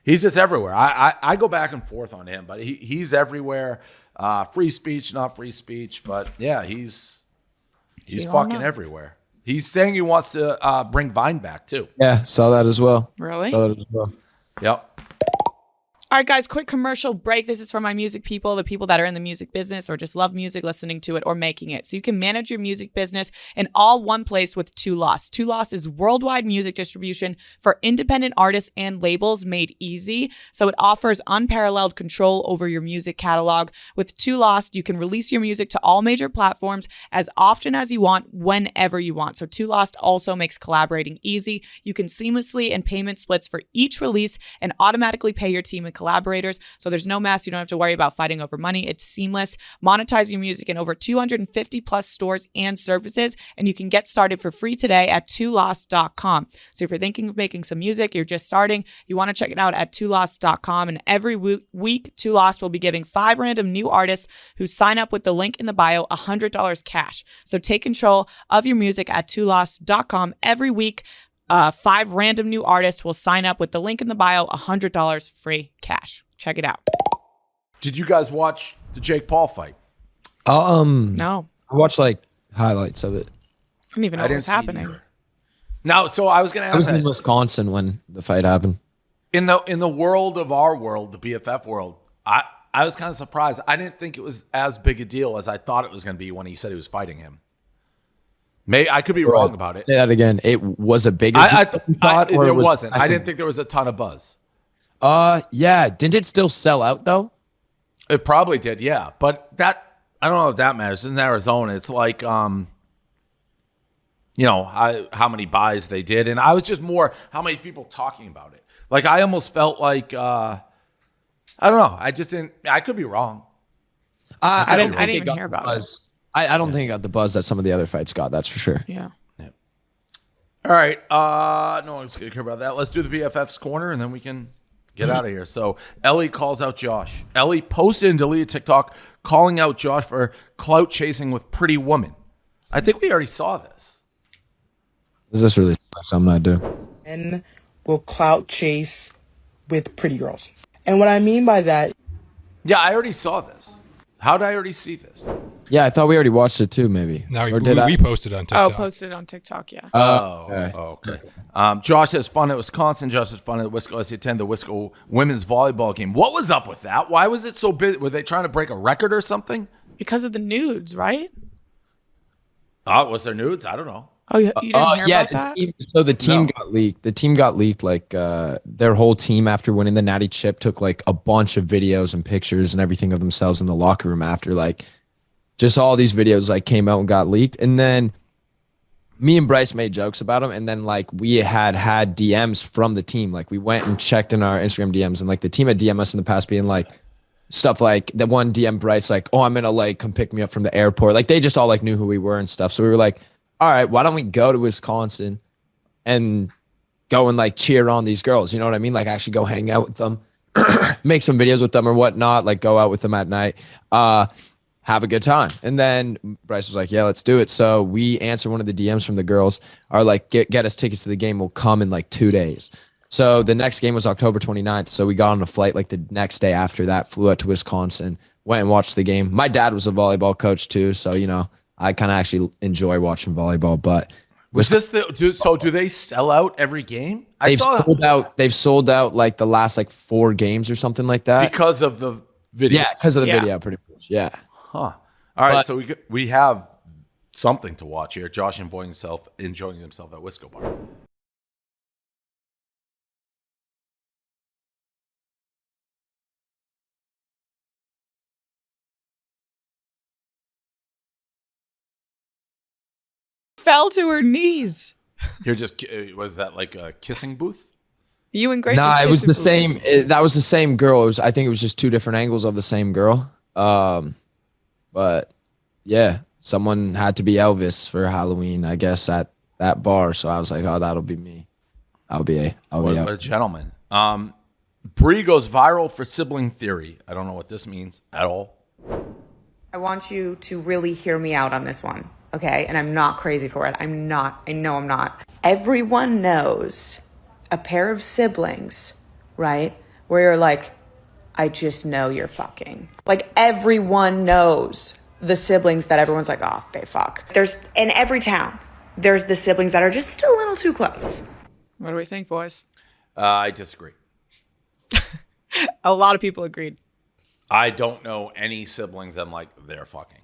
Speaker 2: He's just everywhere. I go back and forth on him, but he's everywhere. Free speech, not free speech, but yeah, he's fucking everywhere. He's saying he wants to bring Vine back too.
Speaker 3: Yeah, saw that as well.
Speaker 4: Really?
Speaker 3: Saw that as well.
Speaker 2: Yep.
Speaker 4: All right, guys, quick commercial break. This is for my music people, the people that are in the music business or just love music, listening to it, or making it. So you can manage your music business in all one place with 2Lost. 2Lost is worldwide music distribution for independent artists and labels made easy. So it offers unparalleled control over your music catalog. With 2Lost, you can release your music to all major platforms as often as you want, whenever you want. So 2Lost also makes collaborating easy. You can seamlessly and payment splits for each release and automatically pay your team and collaborators. So there's no mess. You don't have to worry about fighting over money. It's seamless. Monetize your music in over 250 plus stores and services. And you can get started for free today at 2lost.com. So if you're thinking of making some music, you're just starting, you want to check it out at 2lost.com. And every week, 2Lost will be giving 5 random new artists who sign up with the link in the bio $100 cash. So take control of your music at 2lost.com. Every week, 5 random new artists will sign up with the link in the bio, $100 free cash. Check it out.
Speaker 2: Did you guys watch the Jake Paul fight?
Speaker 4: No.
Speaker 3: I watched like highlights of it.
Speaker 4: I didn't even know what was happening.
Speaker 2: Now, so I was going to
Speaker 3: I was
Speaker 2: ask
Speaker 3: in Wisconsin when the fight happened.
Speaker 2: in the world of our world, the BFF world, I was kind of surprised. I didn't think it was as big a deal as I thought it was going to be when he said he was fighting him. I could be wrong about it.
Speaker 3: Say that again. It was a bigger deal than you thought, or
Speaker 2: it
Speaker 3: it was
Speaker 2: wasn't. I
Speaker 3: actually-
Speaker 2: didn't think there was a ton of buzz.
Speaker 3: Yeah. Didn't it still sell out though?
Speaker 2: It probably did, yeah. But that, I don't know if that matters. It's in Arizona. It's like, how many buys they did. And I was just more, how many people talking about it. Like, I almost felt like, I don't know. I just didn't, I could be wrong.
Speaker 4: I didn't
Speaker 3: think it
Speaker 4: even
Speaker 3: got
Speaker 4: hear
Speaker 3: the
Speaker 4: about
Speaker 3: buzz. I don't think it got the buzz that some of the other fights got. That's for sure.
Speaker 4: Yeah.
Speaker 2: All right. No one's going to care about that. Let's do the BFFs corner, and then we can get out of here. So Ellie calls out Josh. Ellie posted and deleted TikTok calling out Josh for clout chasing with pretty woman. I think we already saw this.
Speaker 3: Is this really something I do?
Speaker 12: Men will clout chase with pretty girls. And what I mean by that...
Speaker 2: Yeah, I already saw this. How did I already see this?
Speaker 3: Yeah, I thought we already watched it too, maybe.
Speaker 5: No,
Speaker 3: Or did
Speaker 5: we posted on TikTok.
Speaker 4: Oh, posted on TikTok, yeah.
Speaker 2: Okay. Josh has fun at Wisconsin. Josh has fun at Wisco as he attended the Wisco women's volleyball game. What was up with that? Why was it so big? Were they trying to break a record or something?
Speaker 4: Because of the nudes, right?
Speaker 2: Was there nudes? I don't know.
Speaker 4: Oh, you didn't hear about that?
Speaker 3: The team got leaked. The team got leaked. Like their whole team after winning the Natty Chip took like a bunch of videos and pictures and everything of themselves in the locker room after like just all these videos like came out and got leaked. And then me and Bryce made jokes about them. And then like we had DMs from the team. Like we went and checked in our Instagram DMs and like the team had DM us in the past being like stuff like the one DM Bryce like, oh, I'm in LA, come pick me up from the airport. Like they just all like knew who we were and stuff. So we were like, all right, why don't we go to Wisconsin and go and like cheer on these girls? You know what I mean? Like actually go hang out with them, make some videos with them or whatnot, like go out with them at night, have a good time. And then Bryce was like, yeah, let's do it. So we answered one of the DMs from the girls are like, get us tickets to the game. We'll come in like 2 days. So the next game was October 29th. So we got on a flight like the next day after that, flew out to Wisconsin, went and watched the game. My dad was a volleyball coach too. So, you know, I kind of actually enjoy watching volleyball, but
Speaker 2: was this do they sell out every game?
Speaker 3: They've sold out like the last like 4 games or something like that
Speaker 2: because of the video.
Speaker 3: Yeah, because of the video, pretty much. Yeah.
Speaker 2: Huh. All right, so we have something to watch here. Josh enjoying himself at Wisco Bar.
Speaker 4: Fell to her knees.
Speaker 2: You're just was that like a kissing booth?
Speaker 4: You and Grace.
Speaker 3: Nah, it was the same. That was the same girl. I think it was just 2 different angles of the same girl. But yeah, someone had to be Elvis for Halloween, I guess, at that bar. So I was like, oh, that'll be me. What a
Speaker 2: gentleman. Bree goes viral for sibling theory. I don't know what this means at all.
Speaker 13: I want you to really hear me out on this one, okay? And I'm not crazy for it. I'm not. I know I'm not. Everyone knows a pair of siblings, right? Where you're like, I just know you're fucking. Like everyone knows the siblings that everyone's like, oh, they fuck. There's in every town, there's the siblings that are just a little too close.
Speaker 4: What do we think, boys?
Speaker 2: I disagree.
Speaker 4: A lot of people agreed.
Speaker 2: I don't know any siblings I'm like, they're fucking.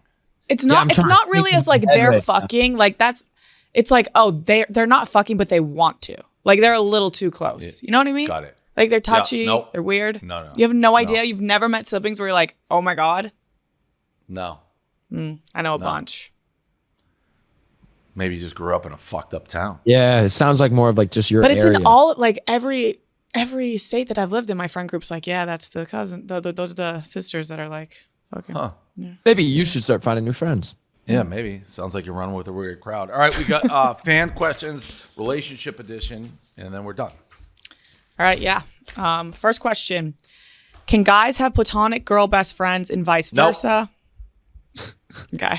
Speaker 4: It's not. It's not really as like they're fucking. Like that's. It's like, oh, they're not fucking, but they want to. Like they're a little too close. You know what I mean?
Speaker 2: Got it.
Speaker 4: Like they're touchy.
Speaker 2: Yeah, nope.
Speaker 4: They're weird.
Speaker 2: No.
Speaker 4: You have no idea. You've never met siblings where you're like, oh my god.
Speaker 2: No.
Speaker 4: I know a bunch.
Speaker 2: Maybe you just grew up in a fucked up town.
Speaker 3: Yeah, it sounds like more of like just your
Speaker 4: But it's
Speaker 3: area.
Speaker 4: in all like every state that I've lived in. My friend group's like, yeah, that's the cousin. Those are the sisters that are like fucking.
Speaker 2: Huh.
Speaker 4: Yeah.
Speaker 3: Maybe you should start finding new friends.
Speaker 2: Yeah, maybe. Sounds like you're running with a weird crowd. All right, we got fan questions, relationship edition, and then we're done.
Speaker 4: All right, yeah. First question. Can guys have platonic girl best friends and vice versa? Okay.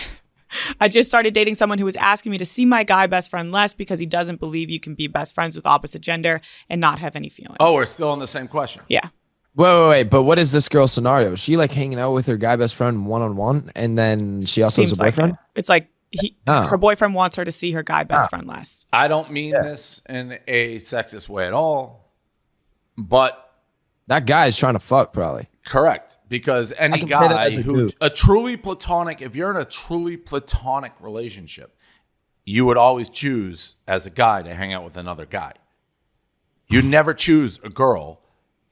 Speaker 4: I just started dating someone who was asking me to see my guy best friend less because he doesn't believe you can be best friends with opposite gender and not have any feelings.
Speaker 2: Oh, we're still on the same question.
Speaker 4: Yeah.
Speaker 3: Wait. But what is this girl's scenario? Is she like hanging out with her guy best friend one-on-one and then she also has a boyfriend?
Speaker 4: Like it's like her boyfriend wants her to see her guy best friend less.
Speaker 2: I don't mean this in a sexist way at all, but
Speaker 3: that guy is trying to fuck probably.
Speaker 2: Correct. Because any guy who a truly platonic, if you're in a truly platonic relationship, you would always choose as a guy to hang out with another guy. You never choose a girl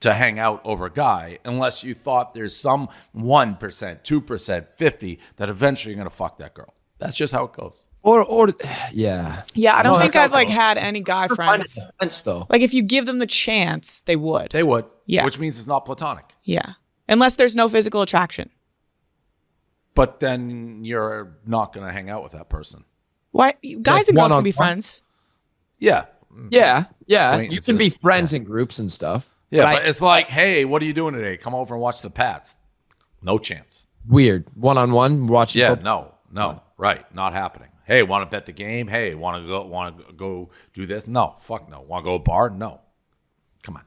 Speaker 2: to hang out over a guy unless you thought there's some 1%, 2%, 50 that eventually you're going to fuck that girl. That's just how it goes.
Speaker 3: Or yeah.
Speaker 4: Yeah, I don't think I've like had any guy friends.
Speaker 3: Though.
Speaker 4: Like if you give them the chance, they would.
Speaker 2: They would.
Speaker 4: Yeah.
Speaker 2: Which means it's not platonic.
Speaker 4: Yeah. Unless there's no physical attraction.
Speaker 2: but then you're not going to hang out with that person.
Speaker 4: Why? Guys and girls can be friends.
Speaker 2: Yeah.
Speaker 3: Yeah. You
Speaker 2: Acquaintances.
Speaker 3: can be friends in groups and stuff.
Speaker 2: Yeah, but it's like, hey, what are you doing today? Come over and watch the Pats. No chance.
Speaker 3: Weird. One-on-one watching.
Speaker 2: Yeah,
Speaker 3: football.
Speaker 2: no, right, not happening. Hey, want to bet the game? Hey, want to go do this? No, fuck no. Want to go to a bar? No. Come on.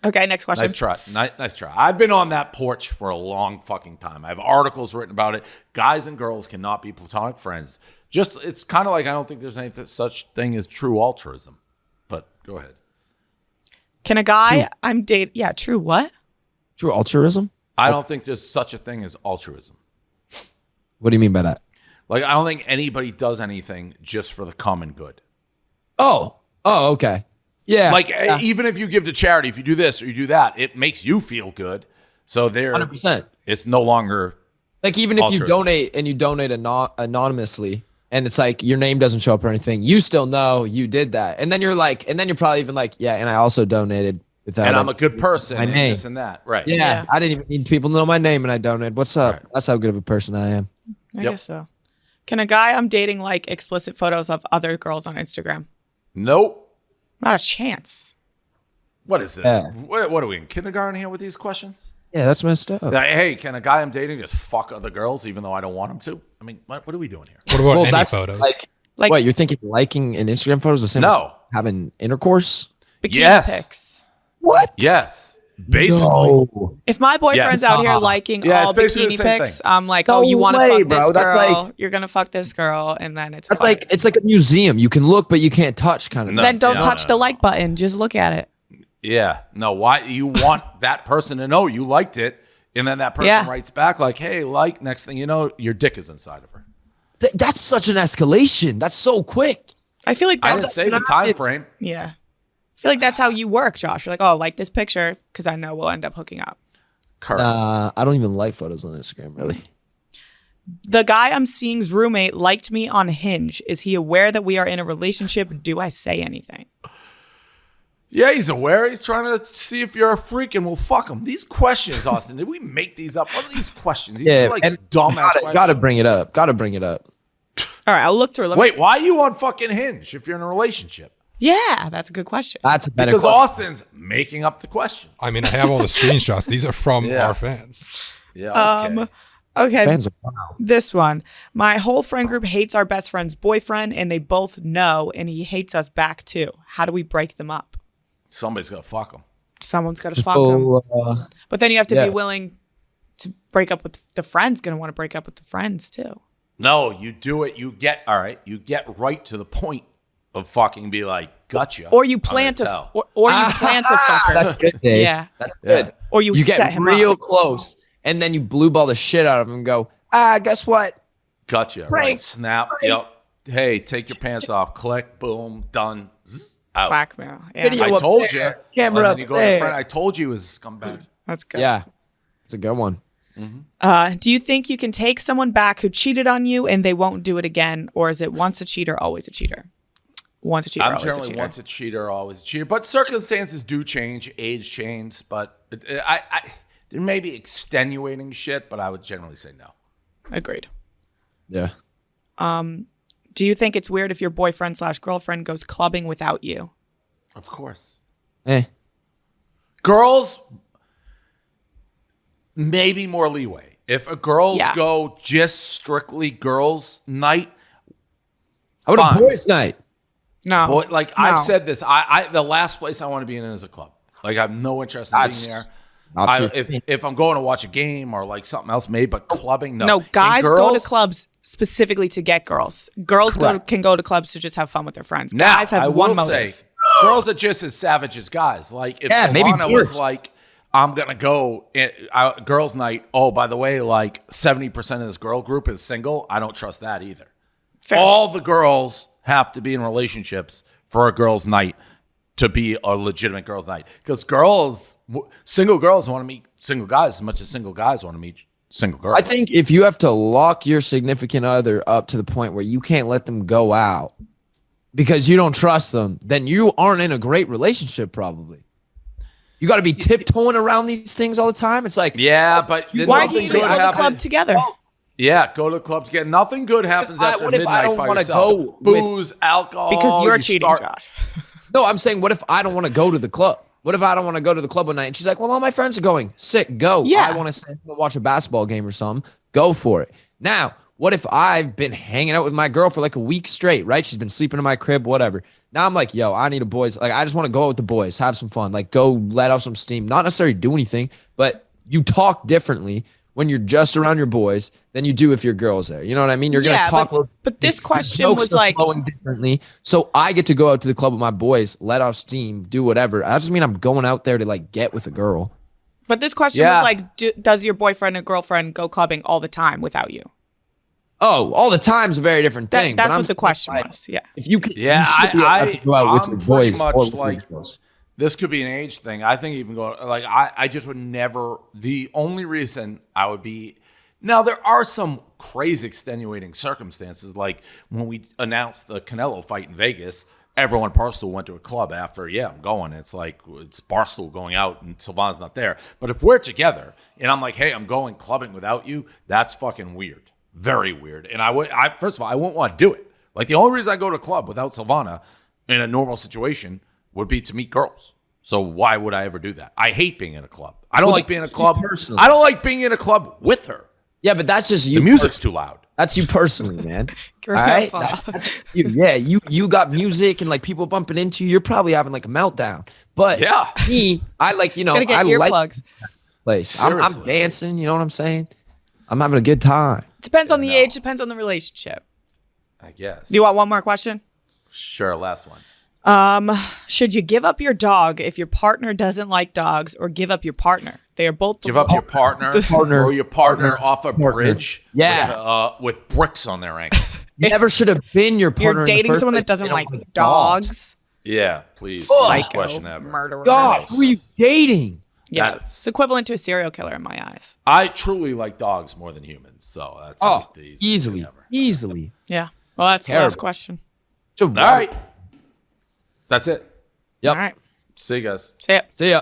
Speaker 4: Okay, next question.
Speaker 2: Nice try. Nice try. I've been on that porch for a long fucking time. I have articles written about it. Guys and girls cannot be platonic friends. Just, it's kind of like I don't think there's any such thing as true altruism. But go ahead.
Speaker 4: Can a guy I'm dating? Yeah, true. What?
Speaker 3: True altruism?
Speaker 2: I don't think there's such a thing as altruism.
Speaker 3: What do you mean by that?
Speaker 2: Like, I don't think anybody does anything just for the common good.
Speaker 3: Oh, okay. Yeah.
Speaker 2: Like, even if you give to charity, if you do this or you do that, it makes you feel good. So
Speaker 3: 100%.
Speaker 2: It's no longer
Speaker 3: like, even if you
Speaker 2: altruism.
Speaker 3: donate and you donate anonymously and it's like your name doesn't show up or anything, you still know you did that. And then you're probably even like, yeah, and I also donated without.
Speaker 2: And I'm a good person
Speaker 3: my
Speaker 2: and
Speaker 3: name.
Speaker 2: this and that. Right.
Speaker 3: Yeah, I didn't even need people to know my name and I donated. What's up?
Speaker 2: Right.
Speaker 3: That's how good of a person I am.
Speaker 4: I guess so. Can a guy I'm dating like explicit photos of other girls on Instagram?
Speaker 2: Nope.
Speaker 4: Not a chance.
Speaker 2: What is this?
Speaker 3: Yeah.
Speaker 2: What are we in kindergarten here with these questions?
Speaker 3: Yeah, that's messed up.
Speaker 2: Like, hey, can a guy I'm dating just fuck other girls even though I don't want him to? I mean, what are we doing here?
Speaker 5: What about any
Speaker 3: that's
Speaker 5: photos?
Speaker 3: Like, what, you're thinking liking an Instagram photos the same as having intercourse?
Speaker 4: Bikini
Speaker 2: Yes.
Speaker 4: pics.
Speaker 3: What?
Speaker 2: Yes. Basically.
Speaker 3: No.
Speaker 4: If my boyfriend's out here liking all
Speaker 2: basically
Speaker 4: bikini
Speaker 2: the same
Speaker 4: pics,
Speaker 2: thing.
Speaker 4: I'm like,
Speaker 3: No
Speaker 4: oh, you want to
Speaker 3: way,
Speaker 4: fuck this
Speaker 3: bro.
Speaker 4: girl?
Speaker 3: That's like-
Speaker 4: You're gonna fuck this girl, and then it's
Speaker 3: That's
Speaker 4: fine.
Speaker 3: like, it's like a museum. You can look, but you can't touch kind of
Speaker 2: No.
Speaker 3: thing.
Speaker 4: Then don't
Speaker 2: Yeah,
Speaker 4: touch
Speaker 2: no,
Speaker 4: the like button. Just look at it.
Speaker 2: Yeah. No, why you want that person to know you liked it, and then that person writes back like, hey, like, next thing you know, your dick is inside of her.
Speaker 3: That's such an escalation. That's so quick.
Speaker 4: I feel like
Speaker 2: I
Speaker 4: that's
Speaker 2: didn't say the time frame.
Speaker 4: yeah. I feel like that's how you work, Josh. You're like, oh, I like this picture because I know we'll end up hooking up.
Speaker 2: Correct.
Speaker 3: I don't even like photos on Instagram, really.
Speaker 4: The guy I'm seeing's roommate liked me on Hinge. Is he aware that we are in a relationship? Do I say anything?
Speaker 2: Yeah, he's aware. He's trying to see if you're a freak and we'll fuck him. These questions, Austin, did we make these up? What are these questions? These are like dumbass questions.
Speaker 3: Gotta bring it up. Gotta bring it up.
Speaker 4: All right, I'll look through.
Speaker 2: Wait, why are you on fucking Hinge if you're in a relationship?
Speaker 4: Yeah, that's a good question.
Speaker 3: That's a better
Speaker 2: Because
Speaker 3: question.
Speaker 2: Austin's making up the question.
Speaker 5: I mean, I have all the screenshots. These are from
Speaker 2: Yeah.
Speaker 5: our fans.
Speaker 2: Yeah. Okay.
Speaker 4: Okay,
Speaker 3: Fans are wow.
Speaker 4: this one. My whole friend group hates our best friend's boyfriend, and they both know, and he hates us back too. How do we break them up?
Speaker 2: Somebody's gonna fuck him.
Speaker 4: Someone's got to fuck them. But then you have to
Speaker 3: yeah.
Speaker 4: be willing to break up with the friends. Going to want to break up with the friends too.
Speaker 2: No, you do it. You get right to the point of fucking be like, gotcha.
Speaker 4: Or you plan to, or you plan to fuck her.
Speaker 3: That's good, Dave.
Speaker 4: Yeah.
Speaker 3: That's good.
Speaker 2: Yeah.
Speaker 4: Or you set
Speaker 3: get
Speaker 4: him
Speaker 3: real
Speaker 4: up.
Speaker 3: close, and then you blue ball the shit out of him and go, guess what?
Speaker 2: Gotcha. Right.
Speaker 3: Prank.
Speaker 2: Snap. Yep. Hey, take your pants off. Click. Boom. Done. Zzz, out.
Speaker 4: Blackmail. Yeah.
Speaker 3: Video
Speaker 2: I
Speaker 3: up
Speaker 2: told you.
Speaker 3: there,
Speaker 2: And
Speaker 3: camera
Speaker 2: then
Speaker 3: up
Speaker 2: you go to
Speaker 3: there.
Speaker 2: the friend. I told you it was a scumbag.
Speaker 4: That's good.
Speaker 3: Yeah, it's a good one.
Speaker 4: Do you think you can take someone back who cheated on you and they won't do it again? Or is it once a cheater, always a cheater? Once a cheater,
Speaker 2: I'm
Speaker 4: always a
Speaker 2: generally
Speaker 4: cheater.
Speaker 2: once a cheater, always a cheater. But circumstances do change, age changes. But there may be extenuating shit, but I would generally say no.
Speaker 4: Agreed.
Speaker 3: Yeah.
Speaker 4: Do you think it's weird if your boyfriend / girlfriend goes clubbing without you?
Speaker 2: Of course. Girls, maybe more leeway. If a girls go just strictly girls' night,
Speaker 3: How about
Speaker 2: fine.
Speaker 3: a boys' night?
Speaker 4: No.
Speaker 2: Boy, like
Speaker 4: No.
Speaker 2: I've said this, I the last place I want to be in is a club. Like I have no interest in
Speaker 3: That's
Speaker 2: being there.
Speaker 3: not true.
Speaker 2: If I'm going to watch a game or like something else, maybe, but clubbing, no.
Speaker 4: No, guys
Speaker 2: And
Speaker 4: go to
Speaker 2: girls-
Speaker 4: clubs specifically to get girls. Girls can go to clubs to just have fun with their friends.
Speaker 2: Now,
Speaker 4: Guys have
Speaker 2: I
Speaker 4: one
Speaker 2: will
Speaker 4: motive.
Speaker 2: say, girls are just as savage as guys. Like if
Speaker 3: Yeah, maybe
Speaker 2: Savannah was
Speaker 3: worse.
Speaker 2: like, I'm gonna go girls' night. Oh, by the way, like 70% of this girl group is single. I don't trust that either.
Speaker 4: Fair.
Speaker 2: All the girls have to be in relationships for a girls' night to be a legitimate girls' night. Because single girls want to meet single guys as much as single guys want to meet single girls.
Speaker 3: I think if you have to lock your significant other up to the point where you can't let them go out because you don't trust them, then you aren't in a great relationship probably. You got to be tiptoeing around these things all the time. It's like,
Speaker 2: yeah, but then
Speaker 4: Why
Speaker 2: nothing
Speaker 4: can't you just
Speaker 2: good
Speaker 4: go to the
Speaker 2: happen.
Speaker 4: club together?
Speaker 2: Yeah, go to the clubs. Get nothing good happens after
Speaker 3: what if I
Speaker 2: midnight
Speaker 3: don't
Speaker 2: by
Speaker 3: wanna
Speaker 2: yourself.
Speaker 3: go
Speaker 2: Booze, alcohol.
Speaker 4: Because you're
Speaker 2: you
Speaker 4: cheating,
Speaker 2: start-
Speaker 4: Josh.
Speaker 3: No, I'm saying, what if I don't want to go to the club? What if I don't want to go to the club one night? And she's like, well, all my friends are going. Sick, go.
Speaker 4: Yeah.
Speaker 3: I want to watch a basketball game or something. Go for it. Now, what if I've been hanging out with my girl for like a week straight, right? She's been sleeping in my crib, whatever. Now I'm like, yo, I need a boys. Like, I just want to go out with the boys, have some fun, like go let off some steam. Not necessarily do anything, but you talk differently when you're just around your boys than you do if your girl's there. You know what I mean? You're going to talk.
Speaker 4: But this question
Speaker 3: jokes
Speaker 4: was
Speaker 3: are
Speaker 4: like,
Speaker 3: flowing differently. So I get to go out to the club with my boys, let off steam, do whatever. That doesn't mean I'm going out there to like get with a girl.
Speaker 4: but this question was like, does your boyfriend and girlfriend go clubbing all the time without you?
Speaker 3: Oh, all the time's a very different thing.
Speaker 4: That's
Speaker 3: but I'm
Speaker 4: what the question was. Yeah.
Speaker 3: If you can,
Speaker 2: Yeah,
Speaker 3: you should be able to go out with
Speaker 2: I'm
Speaker 3: your
Speaker 2: pretty
Speaker 3: boys
Speaker 2: much
Speaker 3: or with
Speaker 2: like
Speaker 3: your girls.
Speaker 2: this could be an age thing. I think even going like I just would never. The only reason I would be now there are some crazy extenuating circumstances like when we announced the Canelo fight in Vegas. Everyone at Barstool went to a club after. Yeah, I'm going. It's like it's Barstool going out and Sylvan's not there. But if we're together and I'm like, hey, I'm going clubbing without you, that's fucking weird. Very weird. And I first of all, I wouldn't want to do it. Like the only reason I go to a club without Sylvana in a normal situation would be to meet girls. So why would I ever do that? I hate being in a club. I don't like being in a club. I don't like being in a club with her.
Speaker 3: Yeah, but that's just you.
Speaker 2: The music's too loud.
Speaker 3: That's you personally, man. All right, that's you. Yeah, you got music and like people bumping into you. You're probably having like a meltdown. But
Speaker 2: yeah,
Speaker 3: me, I like
Speaker 4: Gotta get
Speaker 3: I
Speaker 4: earplugs.
Speaker 3: like place. I'm dancing. You know what I'm saying? I'm having a good time.
Speaker 4: Depends on the age. Depends on the relationship.
Speaker 2: I guess.
Speaker 4: Do you want one more question?
Speaker 2: Sure, last one.
Speaker 4: Should you give up your dog if your partner doesn't like dogs, or give up your partner? They are both
Speaker 2: give up your partner, throw your partner off a bridge.
Speaker 3: Yeah,
Speaker 2: with bricks on their ankle.
Speaker 3: You never should have been your partner.
Speaker 4: You're dating someone that doesn't like dogs.
Speaker 2: Yeah, please.
Speaker 4: Psycho,
Speaker 2: question ever.
Speaker 4: Murderer.
Speaker 3: God, who are you dating?
Speaker 4: Yeah, it's equivalent to a serial killer in my eyes.
Speaker 2: I truly like dogs more than humans, so that's like the easiest thing ever.
Speaker 3: Easily.
Speaker 4: Yeah. Well, that's the last question.
Speaker 2: All right. That's it.
Speaker 3: Yep.
Speaker 4: All right.
Speaker 2: See you guys.
Speaker 4: See ya.
Speaker 3: See ya.